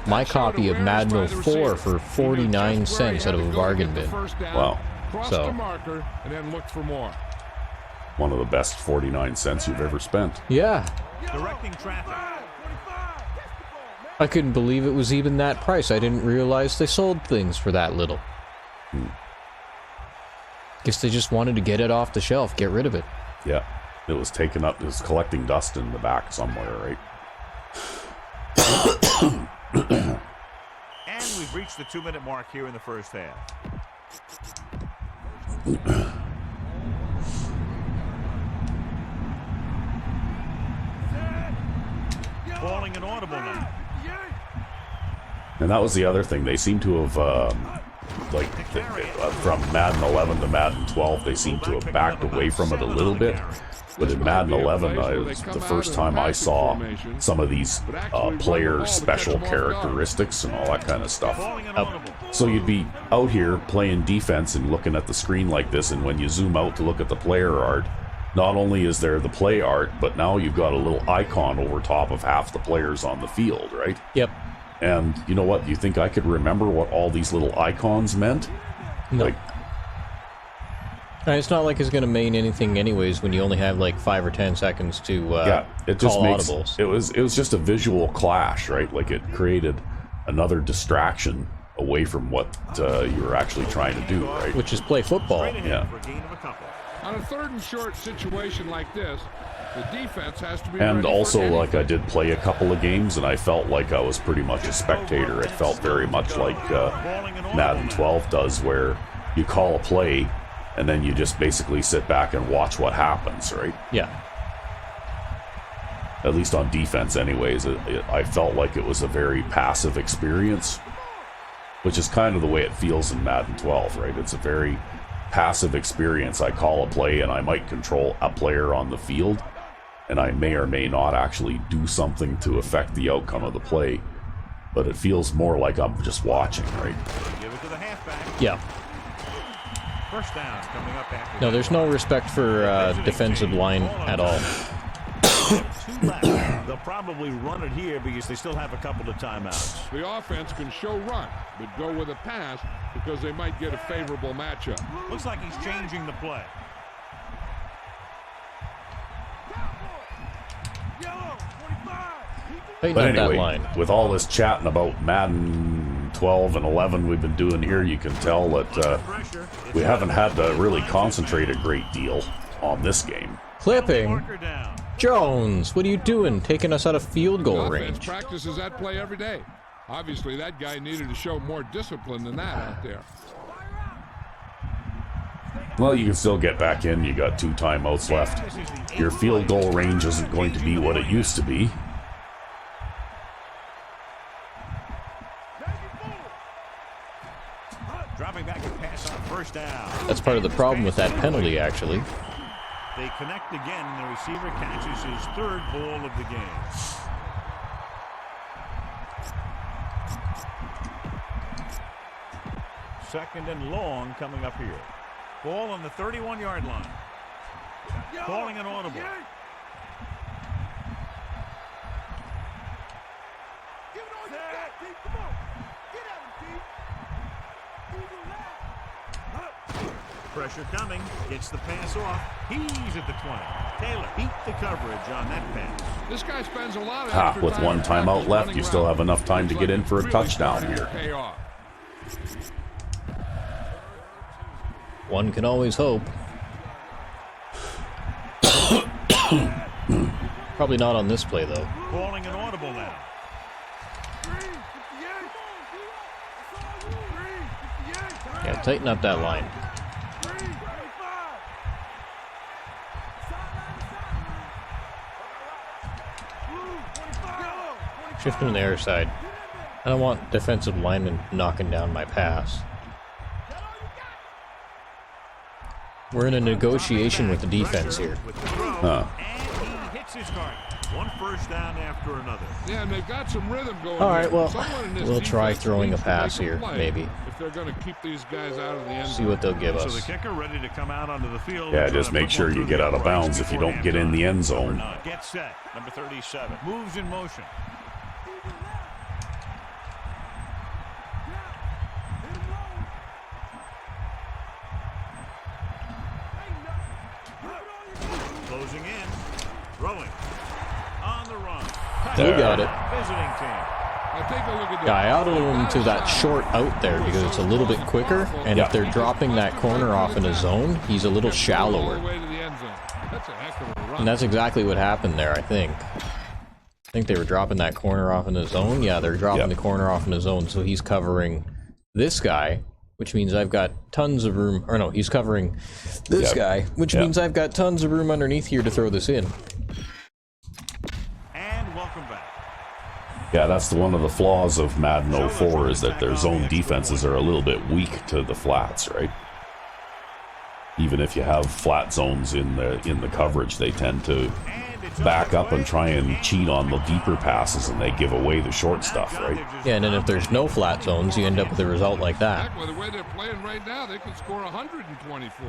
my copy of Madden 04 for 49 cents out of a bargain bin. Wow. Cross So- the marker and then look for more. One of the best 49 cents you've ever spent. Yeah. Directing traffic. I couldn't believe it was even that price. I didn't realize they sold things for that little. Guess they just wanted to get it off the shelf, get rid of it. Yeah. It was taken up, it was collecting dust in the back somewhere, right? And we've reached the 2-minute mark here in the first half. Calling an audible now. And that was the other thing. They seem to have, from Madden 11 to Madden 12, they seem to have backed away from it a little bit. But in Madden 11, it was the first time I saw some of these player special characteristics and all that kind of stuff. Calling an audible. So you'd be out here playing defense and looking at the screen like this, and when you zoom out to look at the player art, not only is there the play art, but now you've got a little icon over top of half the players on the field, right? Yep. And you know what? You think I could remember what all these little icons meant? No. Like, And it's not like it's going to mean anything anyways when you only have like 5 or 10 seconds to yeah, it just call makes audibles. it was just a visual clash, right? Like it created another distraction away from what you were actually trying to do, right? Which is play football. Straight ahead Yeah. for a gain of a couple. On a 3rd and short situation like this, the defense has to be And ready also, for like, I did play a couple of games, and I felt like I was pretty much a spectator. It felt very much like Madden 12 does, where you call a play, and then you just basically sit back and watch what happens, right? Yeah. At least on defense anyways. I felt like it was a very passive experience, which is kind of the way it feels in Madden 12, right? It's a very passive experience. I call a play, and I might control a player on the field, and I may or may not actually do something to affect the outcome of the play, but it feels more like I'm just watching, right? Give it to the halfback. Yeah. First down coming up after. No, there's no respect for defensive line at all. 2 left. They'll probably run it here because they still have a couple of timeouts. The offense can show run, but go with a pass because they might get a favorable matchup. Looks like he's changing the play. Tighten But up that anyway, line. with all this chatting about Madden 12 and 11 we've been doing here, you can tell that we haven't had to really concentrate a great deal on this game. Clipping. Marker down. Jones, what are you doing? Taking us out of field goal Offense range. practices that play every day. Obviously, that guy needed to show more discipline than that out there. Well, you can still get back in. You got 2 timeouts left. Your field goal range isn't going to be what it used to be. Dropping back and pass on first down. That's part of the problem with that penalty, actually. They connect again, and the receiver catches his 3rd ball of the game. Second and long coming up here. Ball on the 31-yard line. Calling an audible. Pressure coming. Gets the pass off. He's at the 20. Taylor beat the coverage on that pass. This guy spends a lot of extra With time 1 in timeout practice left, running you still around. have enough time to Looks get like in for a it's really touchdown starting to here. pay off. One can always hope. Probably not on this play, though. Calling an audible now. Yeah, tighten up that line. Shift him to the air side. I don't want defensive linemen knocking down my pass. We're in a negotiation with the defense here. With the throw, and he hits his target. 1 first down after another. Yeah, and they've got some rhythm going. All right, here. well, Someone in this we'll try defense throwing a needs to pass make here, play maybe. If they're going to keep these guys out of the end See zone. what they'll give So us. the kicker ready to come out onto the field. Yeah, and try just to make put sure one you through get the out of uprights bounds if you before don't get in the end zone. Get set. Number 37. Moves in motion. Closing in. Throwing. On the run. You got it. Visiting team. Now take a look at this. Yeah, I auto him to that short out there because it's a little bit quicker, and if they're dropping that corner off in a zone, he's a little shallower. All the way to the end zone. That's a heck of a run. And that's exactly what happened there, I think. I think they were dropping that corner off in the zone. Yeah, they're dropping the corner off in the zone, so he's covering this guy, which means I've got tons of room. Or no, he's covering this guy, which means I've got tons of room underneath here to throw this in. And welcome back. Yeah, that's one of the flaws of Madden 04 is that their zone defenses are a little bit weak to the flats, right? Even if you have flat zones in the coverage, they tend to back up and try and cheat on the deeper passes, and they give away the short stuff, right? Yeah, and then if there's no flat zones, you end up with a result like that. Heck, with the way they're playing right now, they could score 124.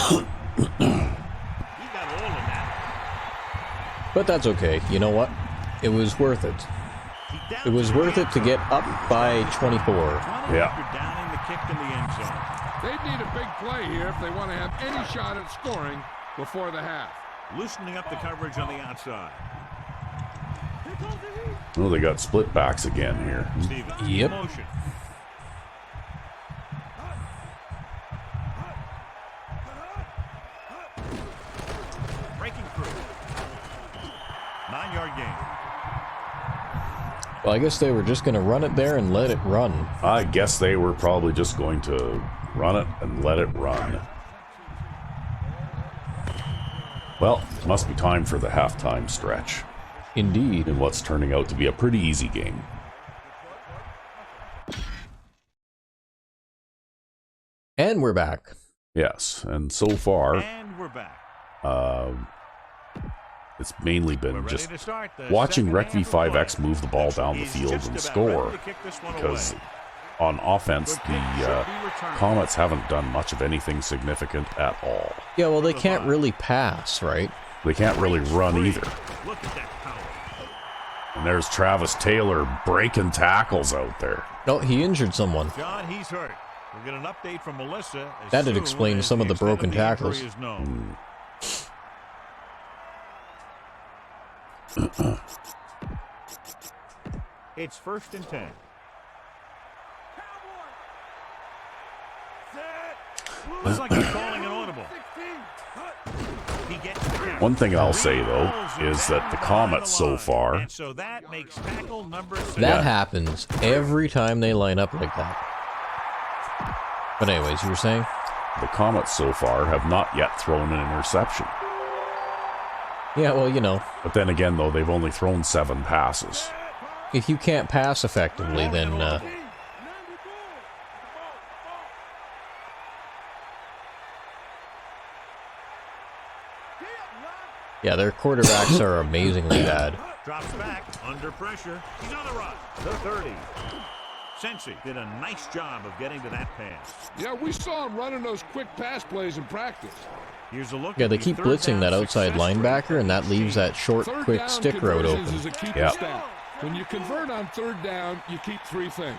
He got all of that. But that's okay. You know what? It was worth it. It was worth it to get up by 24. Yeah. After downing the kick in the end zone. They need a big play here if they want to have any shot at scoring before the half. Loosening up the coverage on the outside. Oh, they got split backs again here. Steven, Yep. motion. Breaking through. 9-yard gain. Well, I guess they were just going to run it there and let it run. I guess they were probably just going to run it and let it run. Well, it must be time for the halftime stretch Indeed. in what's turning out to be a pretty easy game. And we're back. Yes, and so far, And we're back. it's mainly We're been ready just to start the watching second Rec half of play. V5X move the ball down the He's field just and about score, ready to kick this one because away. on offense, Good kick should the be returned. Comets haven't done much of anything significant at all. Yeah, well, they can't really pass, right? They can't really run either. Look at that power. And there's Travis Taylor breaking tackles out there. No, he injured someone. John, he's hurt. We'll get an update from Melissa. As That'd soon explain as some of the extent broken injury tackles. is known. It's 1st and 10. Looks like he's calling an audible. He gets the count. One thing I'll say, though, is that the Comets so far, And so that makes tackle number 6. That happens every time they line up like that. But anyways, you were saying? the Comets so far have not yet thrown an interception. Yeah, well, you know, But then again, though, they've only thrown 7 passes. if you can't pass effectively, then yeah, their quarterbacks are amazingly bad. Drops back under pressure. He's on the run. The 30. Sensi did a nice job of getting to that pass. Yeah, we saw him running those quick pass plays in practice. Here's a look Yeah, at they the keep third blitzing down that outside success rate linebacker, and that leaves that short, Third quick down stick road conversions open. is a keep Yep. stat. When you convert on 3rd down, you keep 3 things.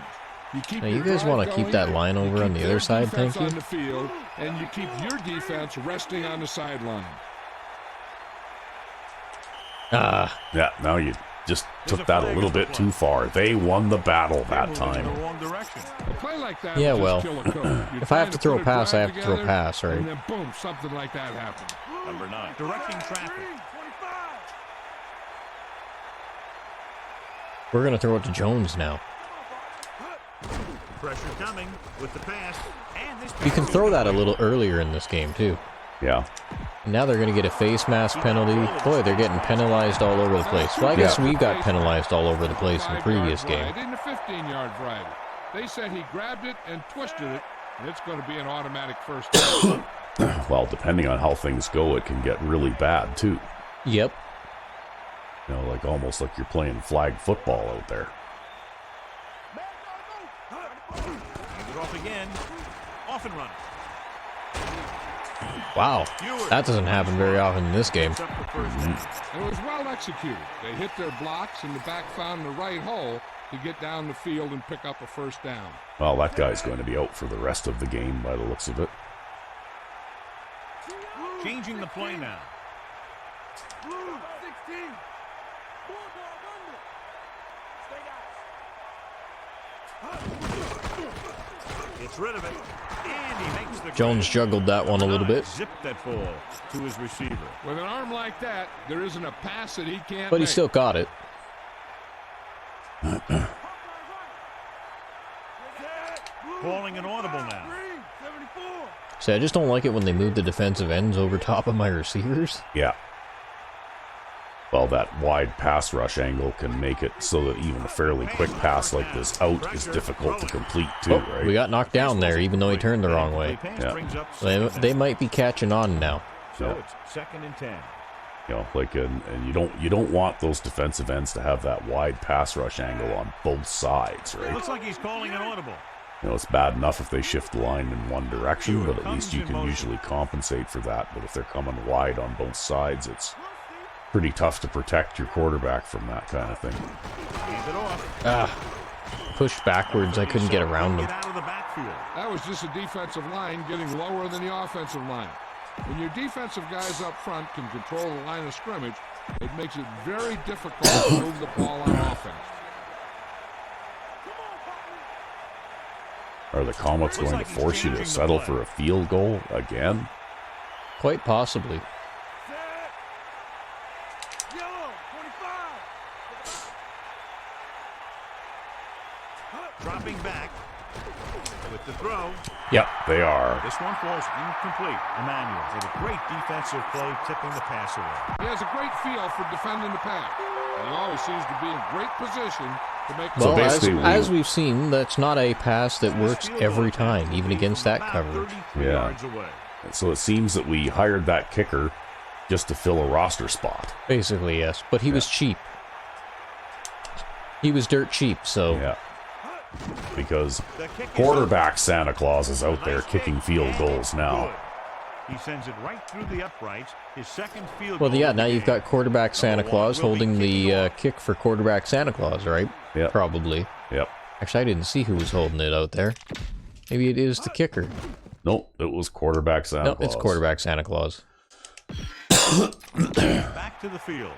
You keep Now, your you guys drive want to keep going, that line you over keep on the their other side, defense thank you? on the field, and you keep your defense resting on the sideline. Ah, Yeah, now you just took that a little bit too far. They won the battle that in time. the wrong direction. A play like that Yeah, will well, just kill a coach. You're if I have trying to throw put a pass, drive I have to throw a together, pass, right? And then boom, something like that happens. Number 9. Directing traffic. we're going to throw it to Jones now. Pressure coming with the pass. And this You can throw that a little earlier in this game, too. Yeah. And now they're going to get a face mask penalty. Boy, they're getting penalized all over the place. Well, I guess we got penalized all over the place in the previous 5-yard game. variety and a 15-yard variety. They said he grabbed it and twisted it, and it's going to be an automatic first down. Well, depending on how things go, it can get really bad, too. Yep. You know, like almost like you're playing flag football out there. Hand it off again. Off and running. Wow. That doesn't happen very often in this game. Picks up the first down. It was well executed. They hit their blocks, and the back found the right hole to get down the field and pick up a first down. Well, that guy's going to be out for the rest of the game by the looks of it. Changing the play now. Gets rid of it. And he makes the Jones grab. juggled that one a little bit, Zip that ball to his receiver. With an arm like that, there isn't a pass that he can't but he make. still caught it. Calling an audible now. See, I just don't like it when they move the defensive ends over top of my receivers. Yeah. Well, that wide pass rush angle can make it so that even a fairly quick pass like this out is difficult to complete, too, Oh, right? we got knocked down there, even though he turned the wrong way. Yeah. They might be catching on now. So Yeah. it's 2nd and 10. You know, like, and you don't want those defensive ends to have that wide pass rush angle on both sides, right? Looks like he's calling an audible. You know, it's bad enough if they shift the line in one direction, but at least you can usually compensate for that. But if they're coming wide on both sides, it's pretty tough to protect your quarterback from that kind of thing. Hand it off. Ah, pushed backwards. I couldn't get around Get him. out of the backfield. That was just a defensive line getting lower than the offensive line. When your defensive guys up front can control the line of scrimmage, It makes it very difficult to move the ball on offense. Are the Comets going to force you to settle for a field goal again? Quite possibly. Dropping back with the throw. Yep, they are. This one falls incomplete. Emmanuel with a great defensive play, tipping the pass away. He has a great feel for defending the pass. He always seems to be in great position to make. So Well, basically, as we've seen, that's not a pass that works every time, even against that coverage. Yeah. So it seems that we hired that kicker just to fill a roster spot. Basically, yes. But he was cheap. He was dirt cheap, so... Yeah. Because quarterback Santa Claus is out there kicking field goals now. He sends it right through the uprights. His second field Well, goal yeah, of now the you've game. got quarterback Santa Claus holding the kick for quarterback Santa Claus, right? Yep. Probably. Yep. Actually, I didn't see who was holding it out there. Maybe it is the kicker. Nope, it was quarterback Santa No, Claus. it's quarterback Santa Claus. Back to the field.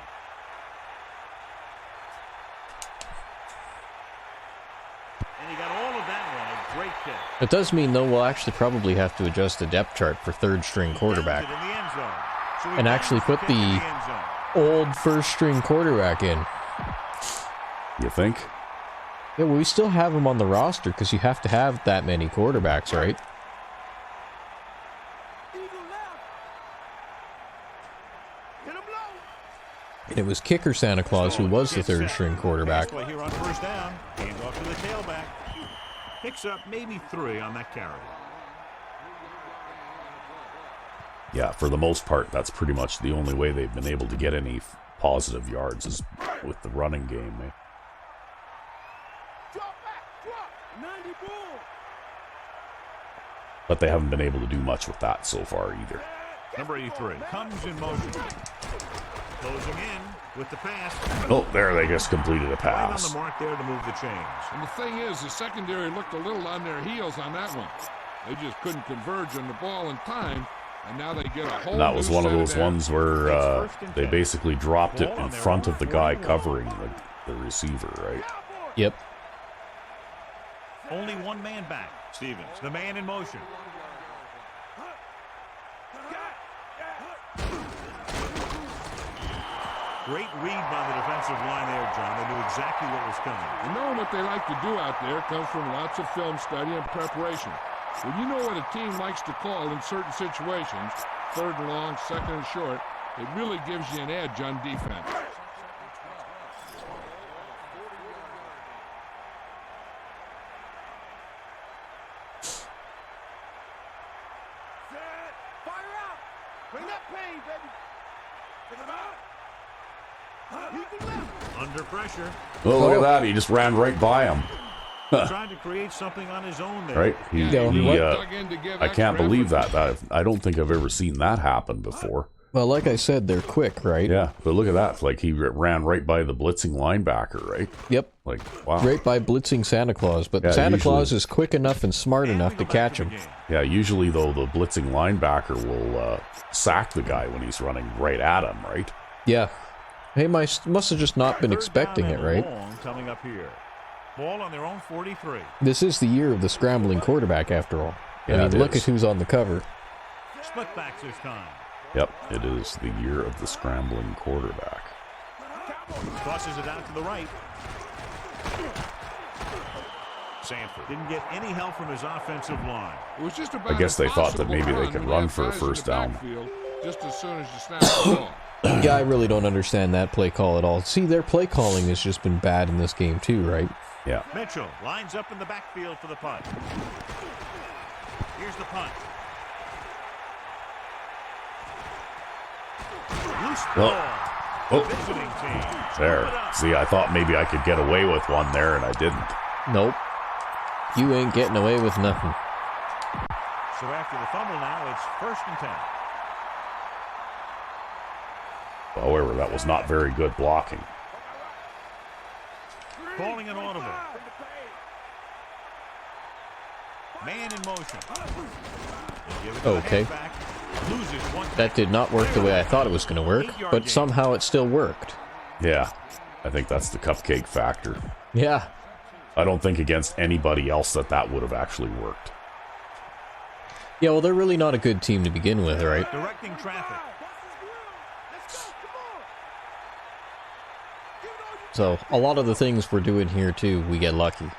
And he got all of that one. A great kick. It does mean, though, we'll actually probably have to adjust the depth chart for third-string quarterback. Downs it in the end zone. So he And downs actually put kick in the end zone. old first-string quarterback in. You think? Yeah, well, we still have him on the roster because you have to have that many quarterbacks, right? And it was kicker Santa Claus who was the third-string quarterback. Pass play here on first down. Hand off to the tailback. Picks up maybe 3 on that carry. Yeah, for the most part, that's pretty much the only way they've been able to get any positive yards is with the running game. Eh? But they haven't been able to do much with that so far either. Number 83 comes in motion. Closing in with the pass. Oh, there they just completed a Right on pass. the mark there to move the chains. And the thing is, the secondary looked a little on their heels on that one. They just couldn't converge on the ball in time, and now they get a whole. That was new one of set those downs. ones where It's first and they 10. basically dropped it Ball in on their front own of the guy 41. covering the receiver, right? Yep. Only one man back. Stevens, the man in motion. Great read by the defensive line there, John. They knew exactly what was coming. And knowing what they like to do out there comes from lots of film study and preparation. When you know what a team likes to call in certain situations, third and long, second and short, it really gives you an edge on defense. Under pressure. Oh, look at that. He just ran right by him. Trying to create something on his own there. Right? Yeah, He, dug in to give I can't extra believe effort. that. I don't think I've ever seen that happen before. Well, like I said, they're quick, right? Yeah, but look at that. Like, he ran right by the blitzing linebacker, right? Yep. Like, wow. Right by blitzing Santa Claus, but Yeah, Santa usually- Claus is quick enough and smart enough to catch him. Yeah, usually, though, the blitzing linebacker will sack the guy when he's running right at him, right? Yeah. Hey, must have just not been expecting it, right? Coming up here. Ball on their own 43. This is the year of the scrambling quarterback, after all. I Yeah, mean, it look is. at who's on the cover. Split backs this time. Yep, it is the year of the scrambling quarterback. Tosses it out to the right. Sanford didn't get any help from his offensive line. It was just about I guess they thought that impossible maybe to they could when run have for a guys in first the down. backfield just as soon as you snap the ball. Yeah, I really don't understand that play call at all. See, their play calling has just been bad in this game too, right? Yeah. Mitchell lines up in the backfield for the punt. Here's the punt. Loose ball. Oh, Visiting team. there. Scoop it up. See, I thought maybe I could get away with one there, and I didn't. Nope. You ain't getting away with nothing. So after the fumble now, it's first and 10. However, that was not very good blocking. Calling an audible. Man in motion. They give it to the Okay. halfback. Loses one. That did not work the way I thought it was going to work, but somehow it still worked. Yeah, I think that's the cupcake factor. Yeah. I don't think against anybody else that would have actually worked. Yeah, well, they're really not a good team to begin with, right? Directing traffic. So, a lot of the things we're doing here, too, we get lucky.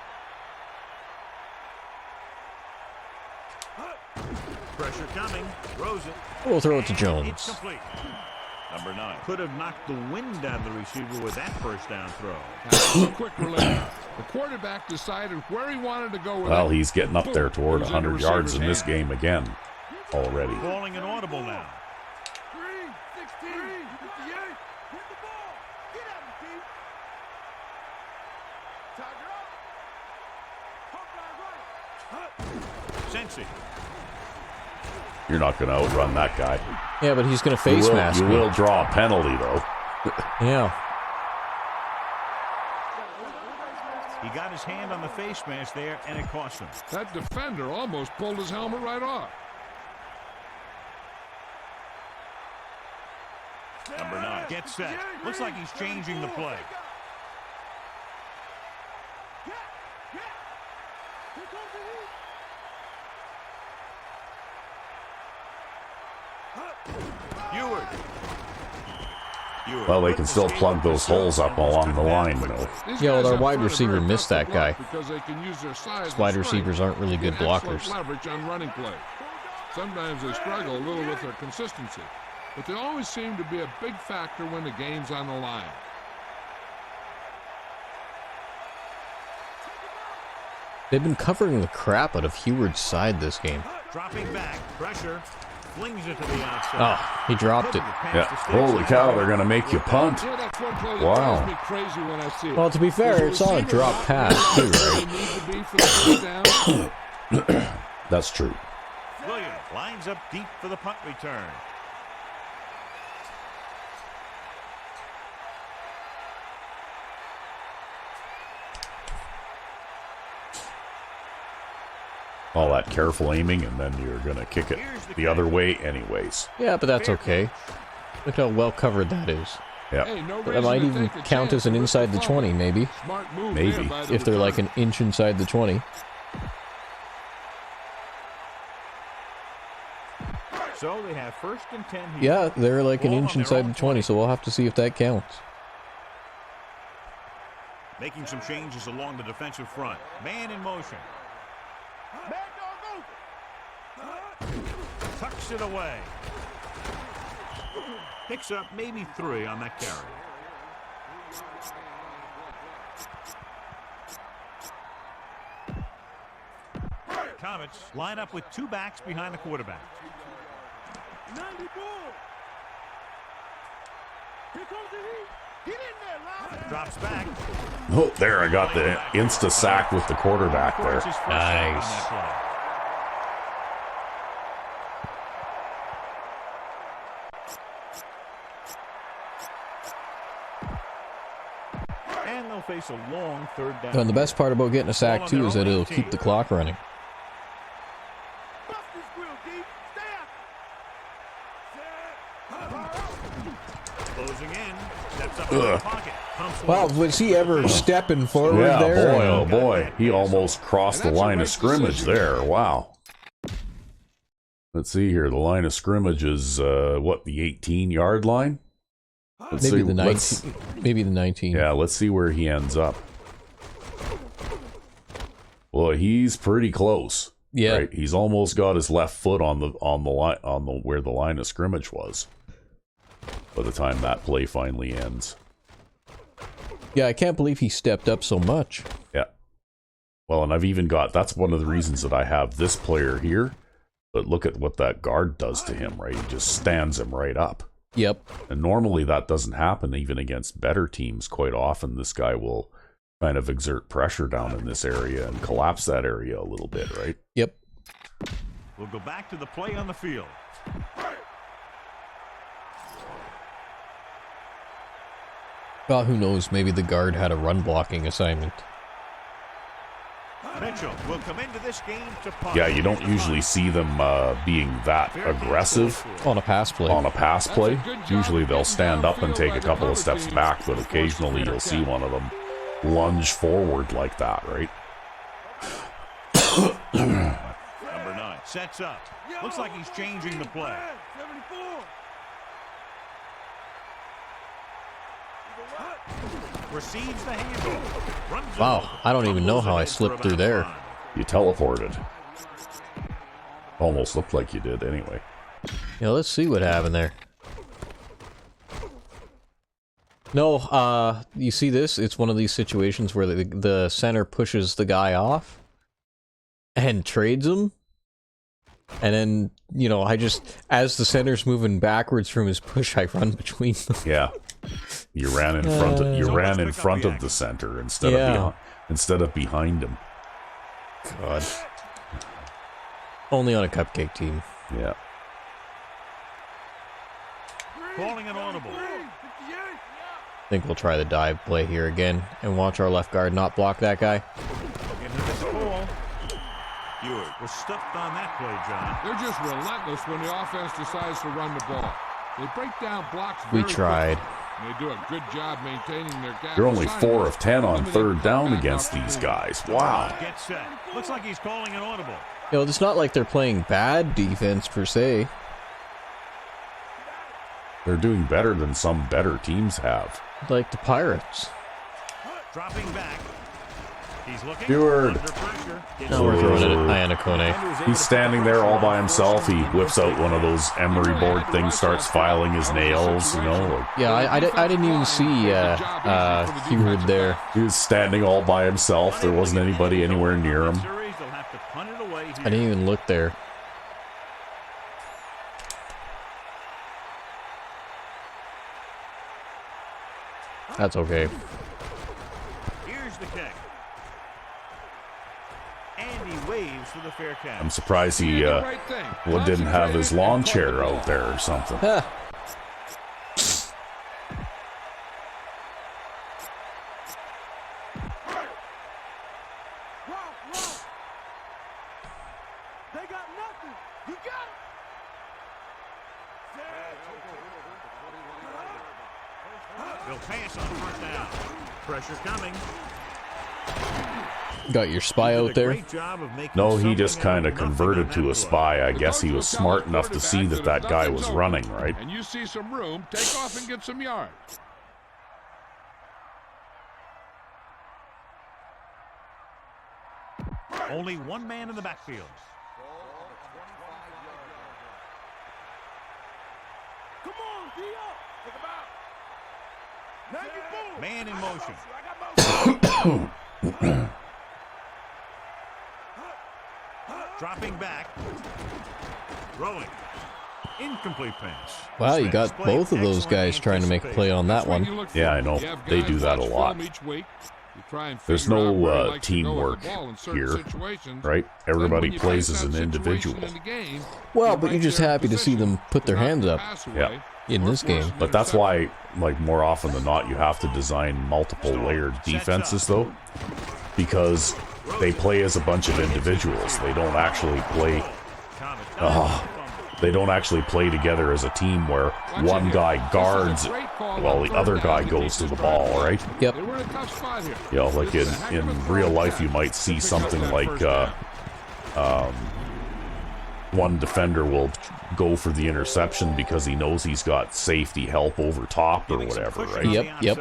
Pressure coming. Throws it. We'll throw it to It's Jones. complete. Number 9. Could have knocked the wind out of the receiver with that first down throw. Quick release. The quarterback decided where he wanted to go with Well, it. he's getting up there toward It was in the 100 yards in receiver's this hand. game again already. Calling an audible now. 3, 16, 58. Hit the ball. Get at him, Keith. Tiger up. Pump line right. Sensi. You're not going to outrun that guy. Yeah, but he's going to face mask You me. will draw a penalty, though. Yeah. He got his hand on the face mask there, and it cost him. That defender almost pulled his helmet right off. Number 9 gets set. Looks like he's changing the play. Ewert. Well, they can still plug those holes up along the line, though. These Yeah, well, guys our up wide front are receiver very missed tough to that guy. block because they can use their size Wide and strength receivers aren't really to good get excellent blockers. leverage on running plays. Sometimes they struggle a little with their consistency, but they always seem to be a big factor when the game's on the line. They've been covering the crap out of Heward's side this game. Dropping back. Pressure. Flings it to the outside. Oh, he dropped it. Yeah. Holy cow, they're going to make you punt. Yeah, that's one play that Wow. drives me crazy when I see it. Well, to be fair, it's on a drop pass, too, Where right? they need to be for the first down. That's true. Williams lines up deep for the punt return. All that careful aiming, and then you're going to kick it the other way anyways. Yeah, but that's okay. Look how well covered that is. Yeah. Hey, no That reason might to even take a count chance as an to inside risk the a 20, fumble. maybe. Smart move Maybe. there by the If they're like returner. an inch inside the 20. So they have 1st and 10 here. Yeah, they're like an Ball inch on their inside own the 20, so we'll have to see if that counts. Making some changes along the defensive front. Man in motion. Mad dog over. Tucks it away. Picks up maybe 3 on that carry. Comets line up with 2 backs behind the quarterback. 94. Here comes the heat. Get in there, Lyle. Drops back. Oh, there, I got the insta sack with the quarterback there. Scores his first down on Nice. that play. And they'll face a long 3rd down. And the best part about getting a sack, too, is that it'll keep the clock running. Bust this grill, Keith. Stay out. Closing in. Steps up in the pocket. Pumps Wow, one. was he ever stepping forward Yeah, there? boy, oh boy. He almost crossed the And that's a line of right scrimmage decision. there. Wow. Let's see here. The line of scrimmage is, what, the 18-yard line? Let's Maybe see- the let's- 19. Maybe the 19. Yeah, let's see where he ends up. Well, he's pretty close. Yeah. Right? He's almost got his left foot on the line where the line of scrimmage was. By the time that play finally ends. Yeah, I can't believe he stepped up so much. Yeah. Well, and I've even got, that's one of the reasons that I have this player here. But look at what that guard does to him, right? He just stands him right up. Yep. And normally that doesn't happen even against better teams. Quite often this guy will kind of exert pressure down in this area and collapse that area a little bit, right? Yep. We'll go back to the play on the field. Well, who knows? Maybe the guard had a run blocking assignment. Mitchell will come into this game to punt. Yeah, you don't usually see them being that aggressive On a pass play. on a pass play. Usually they'll stand up and take a couple of steps back, but occasionally you'll see one of them lunge forward like that, right? Number 9 sets up. Looks like he's changing the play. 74. Receives the handle. Runs Wow, I don't even know how I slipped through there. You teleported. Almost looked like you did anyway. Yeah, let's see what happened there. No, you see this? It's one of these situations where the center pushes the guy off and trades him. And then, you know, I just, as the center's moving backwards from his push, I run between them. Yeah. You ran in front of the center instead of behind him. God. Only on a cupcake team. Yeah. Calling an audible. I think we'll try the dive play here again and watch our left guard not block that guy. Into this ball. Ewert was stuffed on that play, John. They're just relentless when the offense decides to run the ball. They break down blocks We very tried. quickly, and they do a good job maintaining their gap. You're only assignments. 4 of 10 on Limited third down comeback against these opportunities. guys. Wow. Get set. Looks like he's calling an audible. You know, it's not like they're playing bad defense per se. They're doing better than some better teams have. Like the Pirates. Dropping back. He's looking Ewert. under pressure. Now we're throwing it at Iannacone. He's standing there all by himself. He whips out one of those emery board things, starts filing his nails, you know. Like, Yeah, I didn't even see Heward there. he was standing all by himself. There wasn't anybody anywhere near him. Series, they'll have to punt it away here. I didn't even look there. That's okay. Here's the kick. And he waves for the fair catch. I'm surprised he didn't have his lawn chair out there or something. Huh. They got nothing. You got it. They'll pass on first down. Pressure coming. Got your spy out there. Great job of making No, he something just out kind of of nothing converted on that to a play. spy. I guess he was smart enough to see that that guy was running, right? And you see some room, take off and get some yards. Only one man in the backfield. Come on, D up. Take him out. Now you boom. Man in motion. I got my Dropping back. Throwing. Incomplete pass. Wow, you got Display both of those excellent guys trying to make a play on that When you one. look Yeah, for I it, know. you have They guys do that a watch lot. film each week. You try and There's figure out no where he likes to go with teamwork the ball in certain here, situations. right? Then when Everybody you plays face as an that individual. situation in the game, Well, you're but you're right just there in happy to see position them put their to knock hands the up pass Yeah. away in or this force game. an But that's interception. why, like, more often than not, you have to design multiple layered defenses, though, because they play as a bunch of individuals. They don't actually play. They don't actually play together as a team where one guy guards it while the other guy goes to the ball, right? Yep. They were in a tough spot here. You know, like in real life, you might see something like one defender will go for the interception because he knows he's got safety help over top or whatever, right? Yep.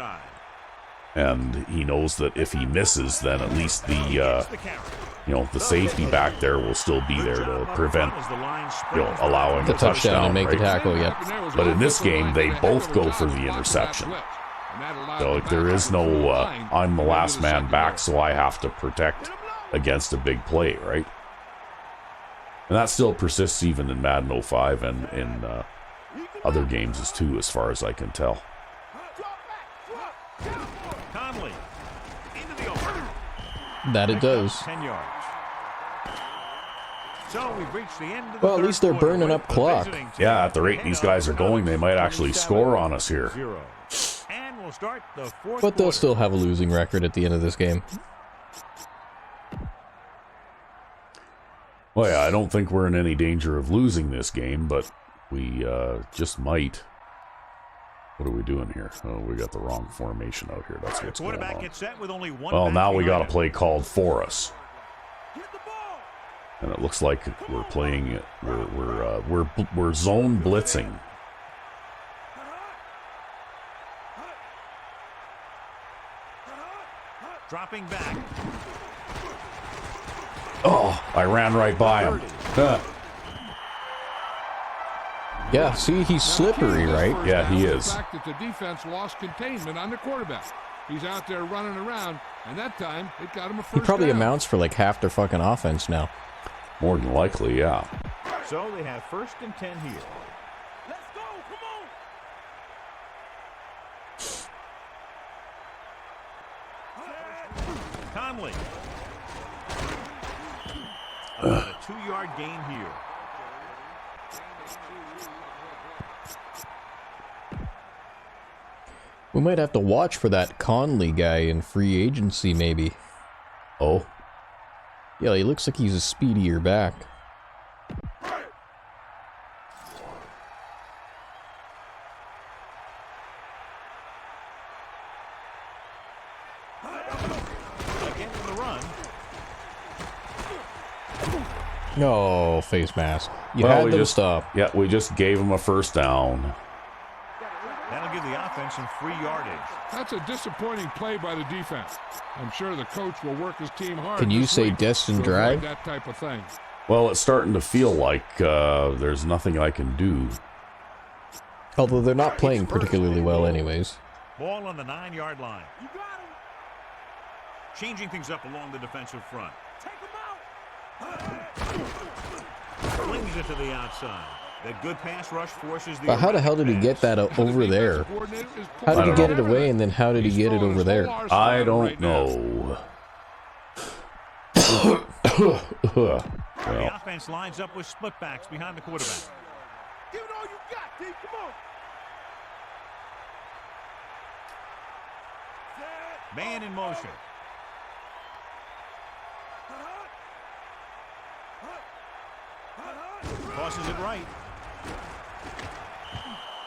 And he knows that if he misses, then at least the safety back there will still be there to prevent, allowing The a touchdown and make the right? tackle, yep. But in this game, they both go for the interception. So like, there is no, I'm the last man back, so I have to protect against a big play, right? And that still persists even in Madden 05 and in other games too, as far as I can tell. Conley into the open. That it does. 10 yards. So we've reached the end of the Well, at least they're third quarter burning with up the clock. visiting team Yeah, at the rate these guys are going, they might actually score on us here. 27-0. And we'll start the fourth But they'll quarter. still have a losing record at the end of this game. Well, yeah, I don't think we're in any danger of losing this game, but we just might. What are we doing here? Oh, we got the wrong formation out here. That's what's going Quarterback on. gets set with only one. Well, back now we got a behind him. play called for us, Get the ball. and it looks like we're playing it. We're zone blitzing. Dropping back. Oh, I ran right by him. Yeah, see, he's slippery, right? Yeah, he is. The fact that the defense lost containment on the quarterback. He's out there running around, and that time it got him a first He probably down. amounts for like half their fucking offense now. More than likely, yeah. So they have 1st and 10 here. Let's go. Come on. Conley. A 2-yard gain here. We might have to watch for that Conley guy in free agency, maybe. Oh, Yeah, he looks like he's a speedier back. Again in the run. No, face mask. You Well, had we them just stop. Yeah, we just gave him a first down. That'll give the offense some free yardage. That's a disappointing play by the defense. I'm sure the coach will work his team hard. Can you this say week destined to avoid drive? that type of thing. Well, it's starting to feel like there's nothing I can do. Although they're not playing particularly well anyways. Ball on the 9-yard line. You got him. Changing things up along the defensive front. Take him out. Flings it to the outside. That good pass rush forces the. But how the hell did he get that over there? How did he get it away, and then how did he get it over there? I don't know. The Well, offense lines up with split backs behind the quarterback. Give it all you got, D. Come on. Set. Man in motion. Tosses it right.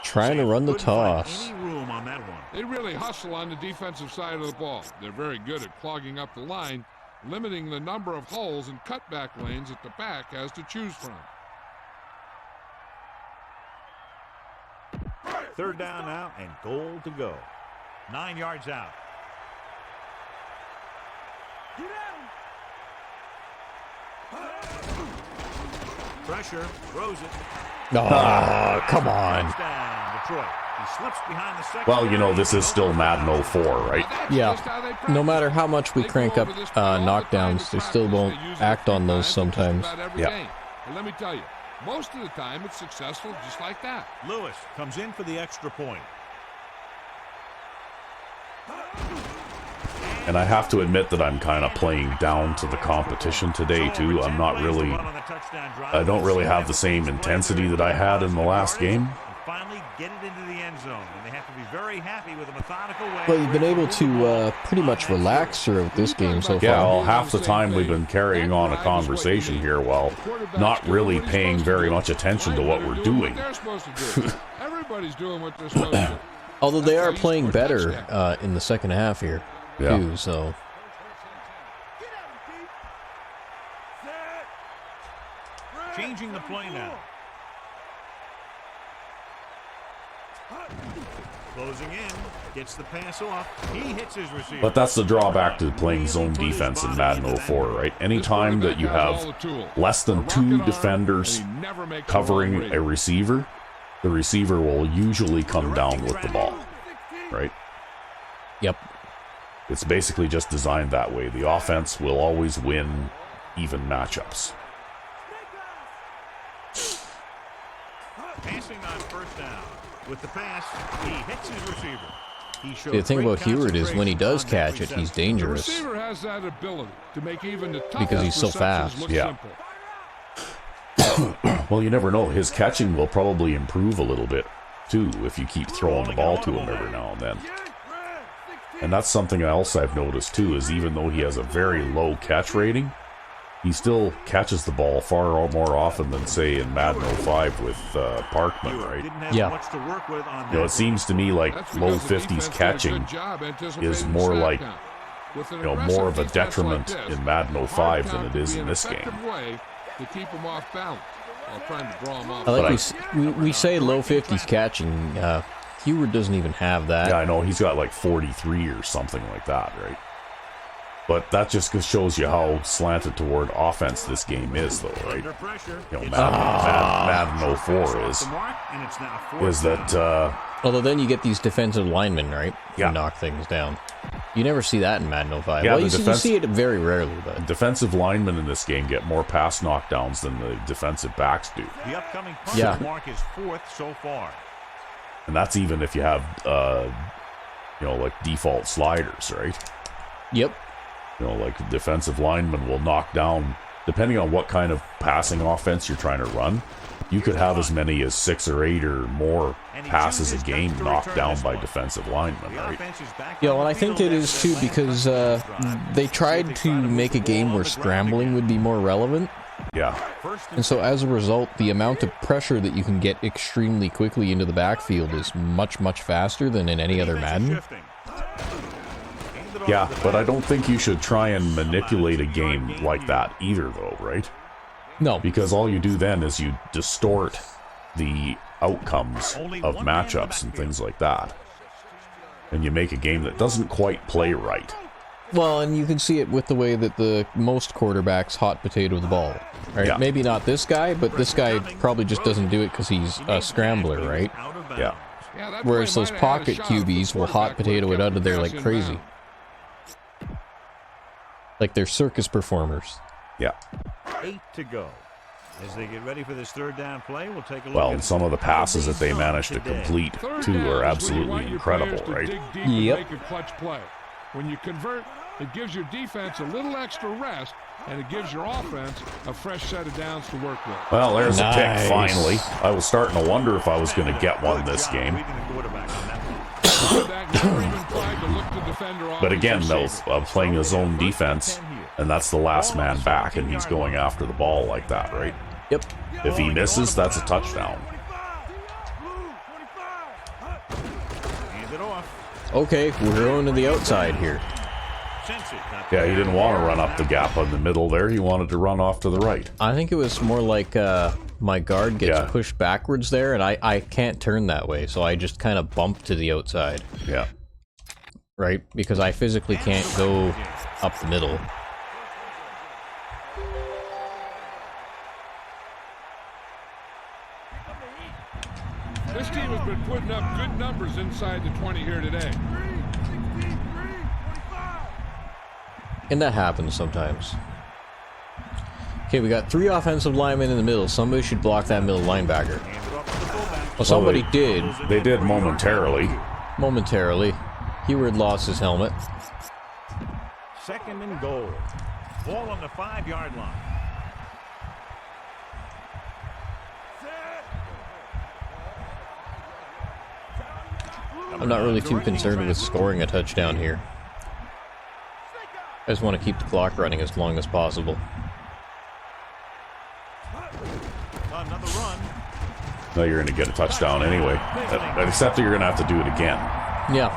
Trying to run the Couldn't find toss. Any room on that one. They really hustle on the defensive side of the ball. They're very good at clogging up the line, limiting the number of holes and cutback lanes that the back has to choose from. 3rd down now and goal to go. 9 yards out. Get at him. Pressure. Throws it. Oh, come on. Touchdown, Detroit. He slips behind the second. well, you know, this is still Madden 04, right? Yeah. No matter how much we crank up knockdowns, they still won't act on those sometimes. Yeah. But let me tell you, most of the time it's successful just like that. Lewis comes in for the extra point. And I have to admit that I'm kind of playing down to the competition today, too. I'm not really... I don't really have the same intensity that I had in the last game. Finally get it into the end zone, and they have to be very happy with a methodical way. Well, you've been able to pretty much relax throughout this game so Yeah, far. well, half the time we've been carrying on a conversation here while not really paying very much attention to what we're doing. They're supposed to do. Everybody's doing what they're supposed to do. Although they are playing better in the second half here, Yeah. too, so... Get at him, D. Set. Changing the play now. Closing in, gets the pass off. He hits his receiver. But that's the drawback to playing zone defense in Madden 04, right? Anytime that you have less than 2 defenders covering a receiver, the receiver will usually come down with the ball, right? Yep. It's basically just designed that way. The offense will always win even matchups. Passing on 1st down. With the pass, he hits his receiver. He showed The thing great about Heward is when he does concentration catch on it, that he's reception. The dangerous. receiver has that ability to make even the toughest Because he's so receptions fast. look Yeah. simple. Well, you never know. His catching will probably improve a little bit, too, if you keep throwing the ball to him every now and then. And that's something else I've noticed, too, is even though he has a very low catch rating, he still catches the ball far more often than, say, in Madden 05 with Parkman, right? Yeah. Much to work with on You know, it seems to me like That's low because the 50s defense did a catching good job anticipating is the more snap like, count. With an you know, aggressive more of a defense like detriment this, in Madden a 05 hard than it count is can be in an this game. effective way to keep them off balance while trying to draw them off. I like But we say low 50s catching. Heward doesn't even have that. Yeah, I know, he's got like 43 or something like that, right? But that just shows you how slanted toward offense this game is, though, right? Under pressure. You know, Madden 04 is that, Although then you get these defensive linemen, right? Yeah. Who knock things down. You never see that in Madden 05. Yeah, Well, the you see it very rarely, but defensive linemen in this game get more pass knockdowns than the defensive backs do. The upcoming punt Yeah. mark is 4th so far. And that's even if you have, you know, like default sliders, right? yep. You know, like defensive linemen will knock down, depending on what kind of passing offense you're trying to run, you could have as many as 6 or 8 or more passes a game knocked down by defensive linemen, right? Yeah, well, I think it is too because they tried to make a game where scrambling would be more relevant. Yeah. And so as a result, the amount of pressure that you can get extremely quickly into the backfield is much, much faster than in any other Madden. Yeah, but I don't think you should try and manipulate a game like that either, though, right? No. Because all you do then is you distort the outcomes of matchups and things like that. And you make a game that doesn't quite play right. Well, and you can see it with the way that the most quarterbacks hot potato the ball. Right? Yeah. Maybe not this guy, but this guy probably just doesn't do it because he's a scrambler, right? Yeah. Yeah, that Whereas play those might have had a pocket shot if the QBs will hot quarterback potato would've it kept out of the there pass like in crazy. bounds. Like they're circus performers. Yeah. 8 to go. As they get ready for this third down play, we'll take a look Well, at and some of the passes that they done managed to today. complete, Third too, down are is when you want absolutely your incredible, players to right? dig deep Yep. and make a clutch play. When you convert, it gives your defense a little extra rest, and it gives your offense a fresh set of downs to work with. Well, there's a pick, Nice. finally. I was starting to wonder if I was going to get one this game. Reading the quarterback on that one. That never even tried to look the defender off But his again, though, receiver. playing his own defense, and that's the last man back, and he's going after the ball like that, right? Yep. If he misses, that's a touchdown. Hand it off. Okay, we're going to the outside here. Cincy got Yeah, he didn't want to run up the gap on the middle there. He wanted to run off to the right. I think it was more like my guard gets Yeah. pushed backwards there, and I can't turn that way, so I just kind of bump to the outside, Yeah. right? Because I physically can't go up the middle. This team has been putting up good numbers inside the 20 here today. And that happens sometimes. Okay, we got 3 offensive linemen in the middle. Somebody should block that middle linebacker. Well, somebody did, They did momentarily. momentarily. Heward lost his helmet. 2nd and goal. Ball on the 5-yard line. I'm not really too concerned with scoring a touchdown here. I just want to keep the clock running as long as possible. Another run. No, you're going to get a touchdown anyway. Except that you're going to have to do it again. Yeah.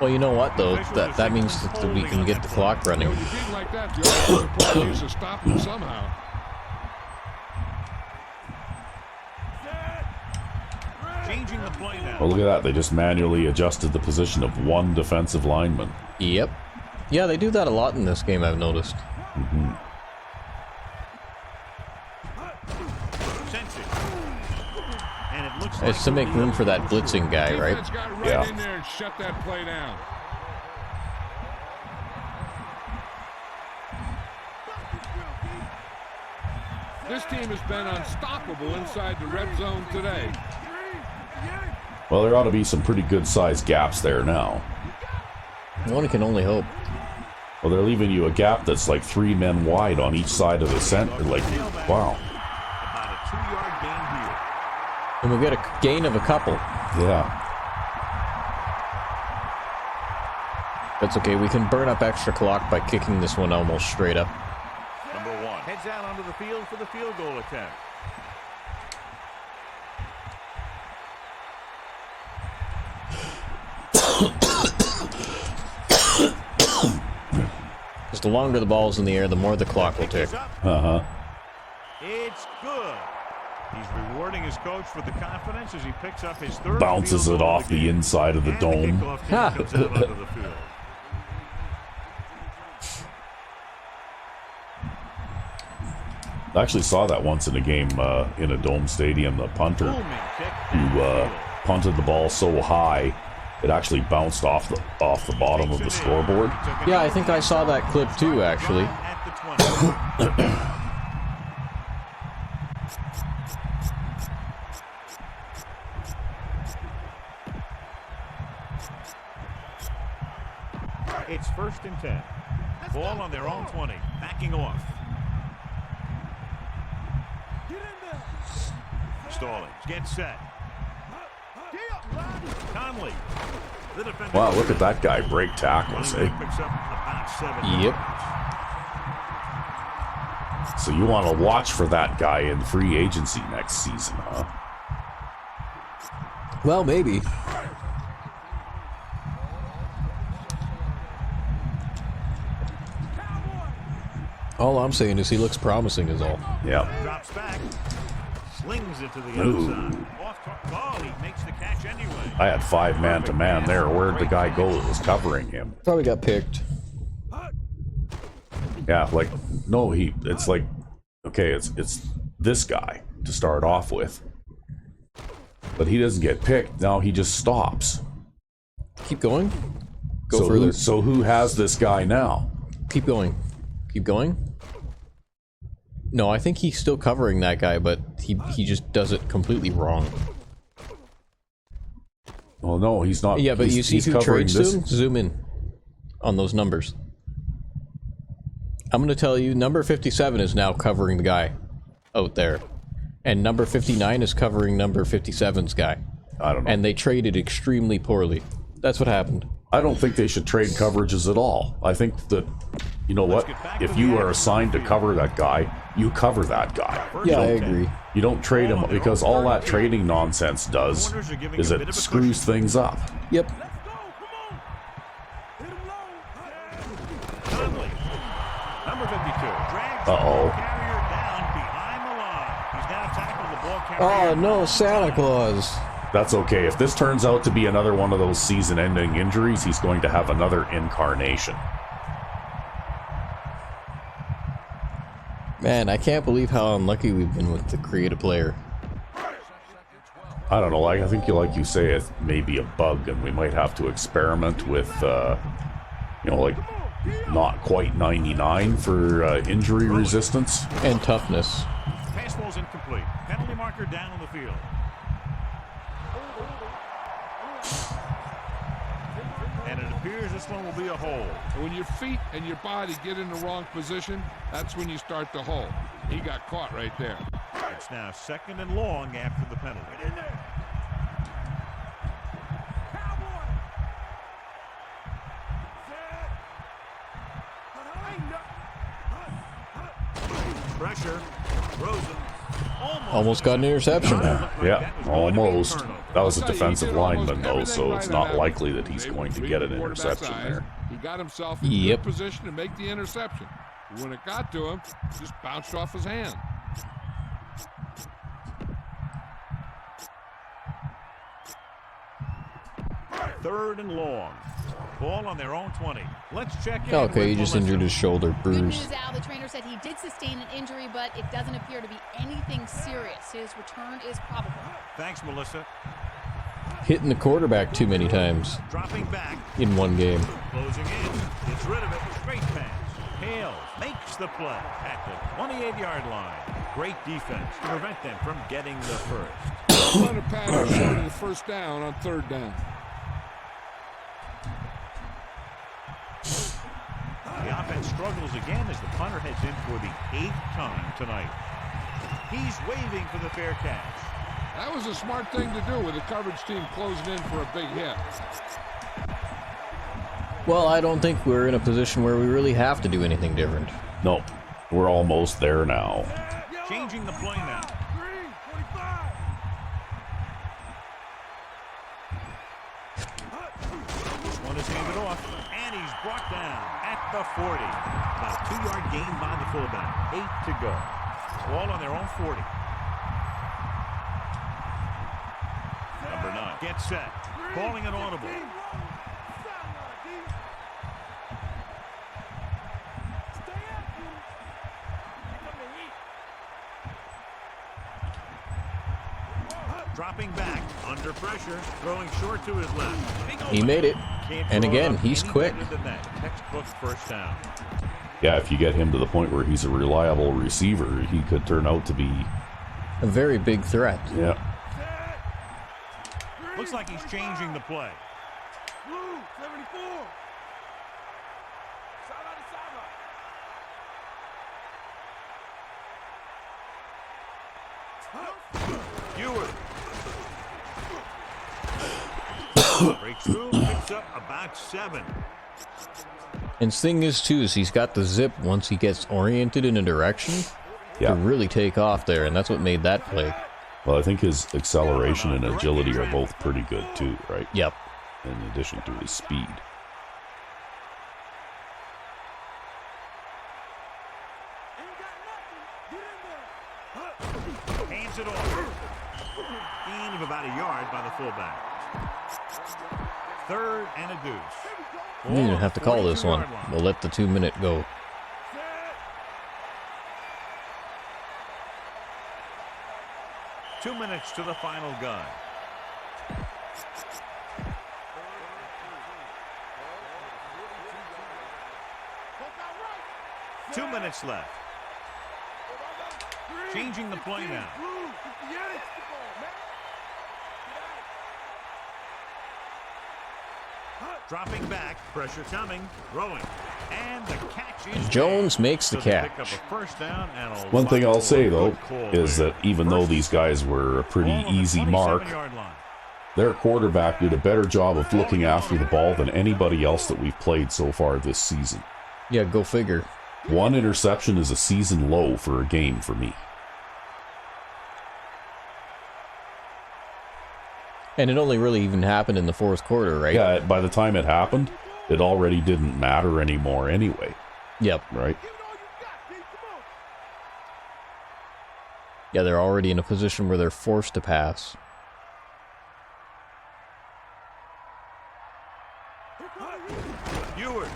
Well, you know what, though? That means that we can get the clock running. When you dig like that, the offensive player needs to stop him somehow. Changing the play now. Well, look at that. They just manually adjusted the position of one defensive lineman. Yep. Yeah, they do that a lot in this game, I've noticed. And it looks It's to make room for that blitzing guy, right? Defense got right Yeah. in there and shut that play down. This team has been unstoppable inside the red zone today. Well, there ought to be some pretty good-sized gaps there now. One can only hope. Well, they're leaving you a gap that's like 3 men wide on each side of the center. Like, wow. about a 2-yard gain here. And we'll get a gain of a couple. Yeah. That's okay, we can burn up extra clock by kicking this one almost straight up. heads out onto the field for the field goal attempt. Just the longer the ball's in the air, the more the clock will tick. Uh-huh. It's good. He's rewarding his coach for the confidence as he picks up his third. Bounces it off the inside of the dome. Comes out onto the field. I actually saw that once in a game in a dome stadium. The punter who punted the ball so high it actually bounced off the bottom of the scoreboard. Yeah, I think I saw that clip too, actually. It's 1st and 10. Ball on their own 20. Backing off. Stallings gets set. Conley. Wow, look at that guy break tackles, eh? Yep. So you want to watch for that guy in free agency next season, huh? Well, maybe. All I'm saying is he looks promising is all. Yeah. Drops back. Slings it to the outside. Off ball, he makes the catch anyway. I had 5 man-to-man there. Where'd the guy go that was covering him? Probably got picked. Yeah, like, no, it's like, okay, it's this guy to start off with. But he doesn't get picked. Now he just stops. Keep going. Go further. So who has this guy now? Keep going. Keep going. No, I think he's still covering that guy, but he just does it completely wrong. Well, no, he's not. Yeah, but you see who trades this. to him? Zoom in on those numbers. I'm going to tell you, number 57 is now covering the guy out there. And number 59 is covering number 57's guy. I don't know. And they traded extremely poorly. That's what happened. I don't think they should trade coverages at all. I think that, you know what? If you are assigned to cover that guy, you cover that guy. Yeah, I agree. You don't trade him, because all that trading nonsense does is it screws things up. Yep. Conley, number 52. Drags Uh-oh. the carrier down behind the line. He's now tackled the ball carrier. Oh, no, Santa Claus. That's okay. If this turns out to be another one of those season-ending injuries, he's going to have another incarnation. Man, I can't believe how unlucky we've been with the creative player. I don't know. I think, like you say, it may be a bug, and we might have to experiment with, you know, like not quite 99 for injury resistance And toughness. Pass ball's incomplete. Penalty marker down on the field. And it appears this one will be a hold. When your feet and your body get in the wrong position, that's when you start to hold. He got caught right there. It's now 2nd and long after the penalty. Get in there. Pressure. Rosen. Almost got an interception. Yeah, almost. That was a defensive lineman, though, so it's not likely that he's going to get an interception there. He got himself in a good position to make the interception. But when it got to him, it just bounced off his hand. Third and long. Ball on their own 20. Let's check in. Okay, he just injured his shoulder. Good Bruised. news, Al. The trainer said he did sustain an injury, but it doesn't appear to be anything serious. His return is probable. Thanks, Melissa. Hitting the quarterback too many times Dropping back. in one game. Closing in. Gets rid of it. Straight pass. Hales makes the play at the 28-yard line. Great defense to prevent them from getting the first. Run a pattern short of the first down on 3rd down. The offense struggles again as the punter heads in for the 8th time tonight. He's waving for the fair catch. That was a smart thing to do with the coverage team closing in for a big hit. Well, I don't think we're in a position where we really have to do anything different. No. We're almost there now. Changing the play now. 3:25. This one is handed off, and he's brought down at the 40. About a 2-yard gain by the fullback. 8 to go. Ball on their own 40. Number 9 gets set. Calling an audible. Dropping back, under pressure, throwing short to his left. He made it. Can't And throw it again, up he's any quick. better than that. Textbook first down. Yeah, if you get him to the point where he's a reliable receiver, he could turn out to be... A very big threat. Yeah. Looks like he's changing the play. Blue, 74. Sideline to sideline. Ewert. Breaks through, picks up about 7. And thing is, too, is he's got the zip once he gets oriented in a direction to really take off there, and that's what made that play. Well, I think his acceleration and agility are both pretty good, too, right? Yep. In addition to his speed. Hands it off. Gain of about a yard by the fullback. 3rd and a deuce. We didn't have to call this one. 42-yard line. We'll let the 2-minute go. 2 minutes to the final gun. Two minutes left. Changing the play now. Blue, 58. Dropping back, pressure coming, throwing, and the catch is Jones made. makes the So they pick catch. up a first down and a One thing I'll say, though, good call is there. that even though these guys were a pretty Ball on the easy mark, 27-yard line. their quarterback did a better job of looking after the ball than anybody else that we've played so far this season. Yeah, go figure. 1 interception is a season low for a game for me. And it only really even happened in the 4th quarter, right? Yeah, by the time it happened, it already didn't matter anymore anyway, Yep. right? Give it all you got, D. Come on. Yeah, they're already in a position where they're forced to pass. Ewert.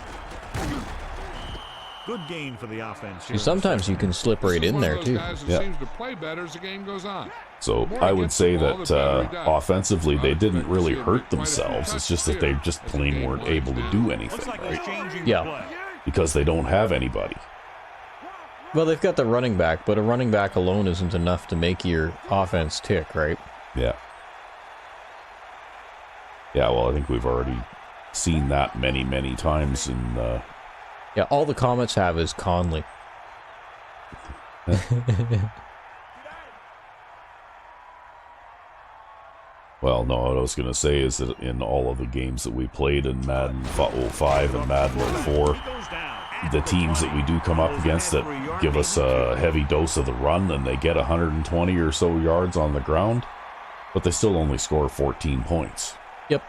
Good gain for the offense See, here. sometimes you can slip right in there, too. Guys that Yeah. seems to play better as the game goes on. So I would say that offensively they didn't really hurt themselves. It's just that they just plain weren't able to do Looks anything, like he's right? changing Yeah. the play. Because they don't have anybody. Well, they've got the running back, but a running back alone isn't enough to make your offense tick, right? Yeah. Yeah, well, I think we've already seen that many, many times in... Yeah, all the Comets have is Conley. Well, no, what I was going to say is that in all of the games that we played in Madden 05 and Madden 04, the teams that we do come up against that give us a heavy dose of the run and they get 120 or so yards on the ground, but they still only score 14 points. Yep.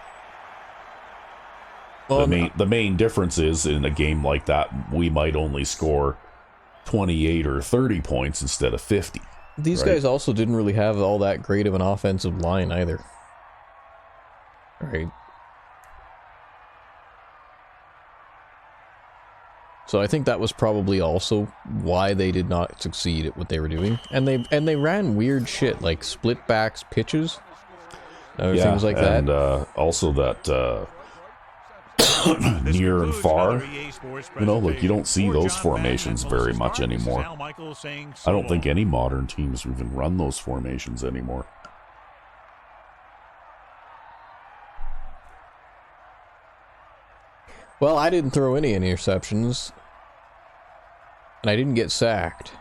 Well, The main difference is in a game like that, we might only score 28 or 30 points instead of 50. these right? guys also didn't really have all that great of an offensive line either. Right. So I think that was probably also why they did not succeed at what they were doing. And they ran weird shit like split backs pitches. Things like that. And also that near and far, you know, like you don't see those formations very much anymore. I don't think any modern teams even run those formations anymore. Well, I didn't throw any interceptions. And I didn't get sacked.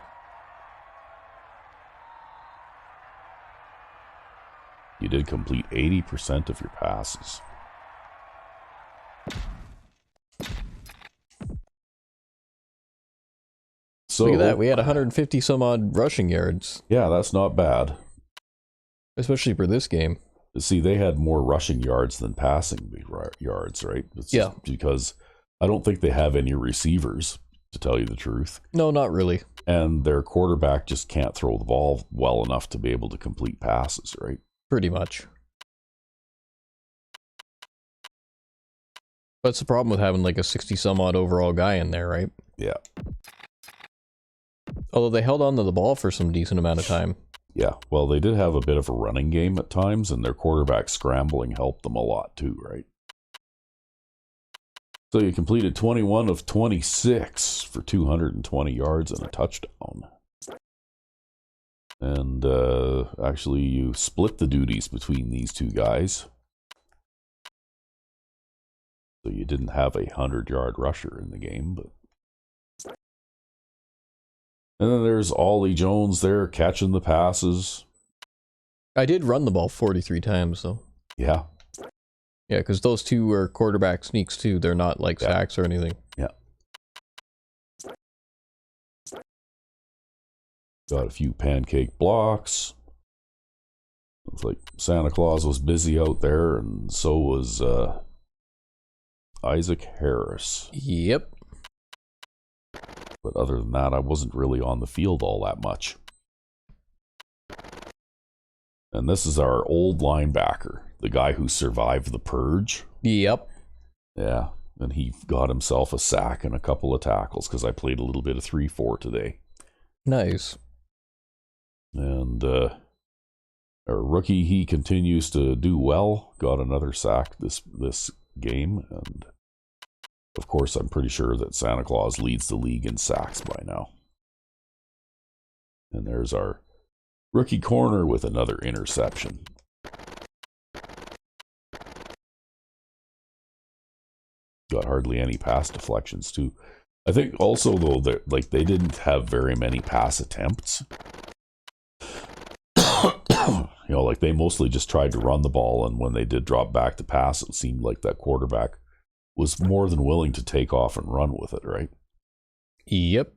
You did complete 80% of your passes. So Look at that. We had 150 some odd rushing yards, yeah, that's not bad. especially for this game. See, they had more rushing yards than passing yards, right? It's Yeah. because I don't think they have any receivers, to tell you the truth. No, not really. And their quarterback just can't throw the ball well enough to be able to complete passes, right? Pretty much. That's the problem with having like a 60 some odd overall guy in there, right? Yeah. Although they held on to the ball for some decent amount of time. Yeah. Well, they did have a bit of a running game at times, and their quarterback scrambling helped them a lot too, right? So you completed 21 of 26 for 220 yards and a touchdown. And actually, you split the duties between these two guys. So you didn't have a 100-yard rusher in the game, but. And then there's Ollie Jones there catching the passes. I did run the ball 43 times, though. Yeah. Yeah, because those two are quarterback sneaks, too. They're not like sacks or anything. Yeah. Got a few pancake blocks. Looks like Santa Claus was busy out there, and so was Isaac Harris. Yep. But other than that, I wasn't really on the field all that much. And this is our old linebacker, the guy who survived the purge. Yep. Yeah, and he got himself a sack and a couple of tackles because I played a little bit of 3-4 today. Nice. And our rookie, he continues to do well. Got another sack this game, and of course, I'm pretty sure that Santa Claus leads the league in sacks by now. And there's our rookie corner with another interception. Got hardly any pass deflections too. I think also though that they didn't have very many pass attempts. You know, like they mostly just tried to run the ball, and when they did drop back to pass, it seemed like that quarterback was more than willing to take off and run with it, right? Yep.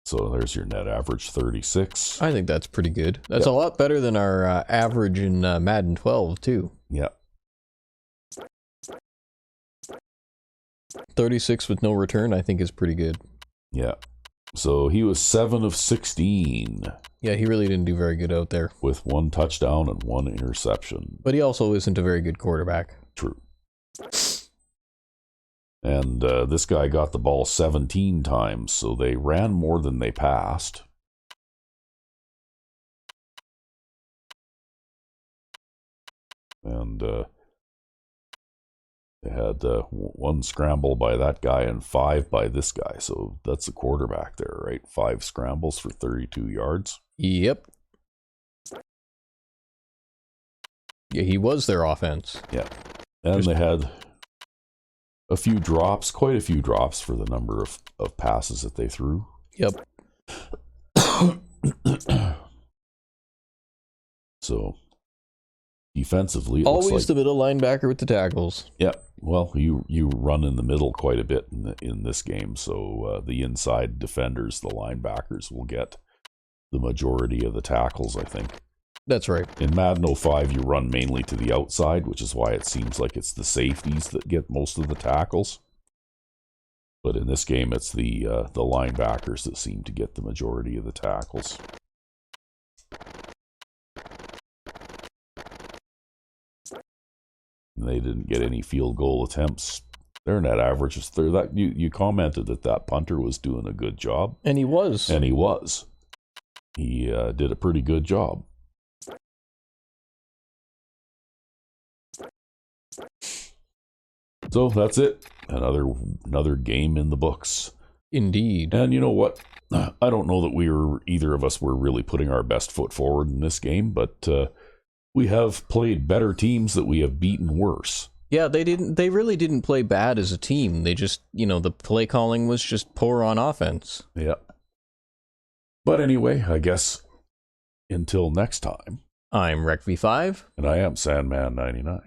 So there's your net average 36. I think that's pretty good. That's a lot better than our average in Madden 12, too. Yeah. 36 with no return, I think is pretty good. Yeah. So he was 7 of 16. Yeah, he really didn't do very good out there. With 1 touchdown and 1 interception. But he also isn't a very good quarterback. True. And this guy got the ball 17 times, so they ran more than they passed. And they had 1 scramble by that guy and 5 by this guy. So that's the quarterback there, right? 5 scrambles for 32 yards. Yep. Yeah, he was their offense. Yeah. And they had a few drops, quite a few drops for the number of passes that they threw. Yep. So, defensively, it always looks like, the middle linebacker with the tackles. Yeah, well, you run in the middle quite a bit in this game, so the inside defenders, the linebackers, will get the majority of the tackles, I think. That's right. In Madden 05, you run mainly to the outside, which is why it seems like it's the safeties that get most of the tackles. But in this game, it's the linebackers that seem to get the majority of the tackles. And they didn't get any field goal attempts. Their net average is that you commented that punter was doing a good job, and he was. And he was. He did a pretty good job. So that's it. Another game in the books. Indeed. And you know what? I don't know that either of us were really putting our best foot forward in this game, but we have played better teams that we have beaten worse. Yeah, they really didn't play bad as a team. They just, the play calling was just poor on offense. Yeah. But anyway, I guess until next time. I'm RecV5. And I am Sandman99.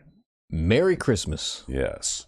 Merry Christmas. Yes.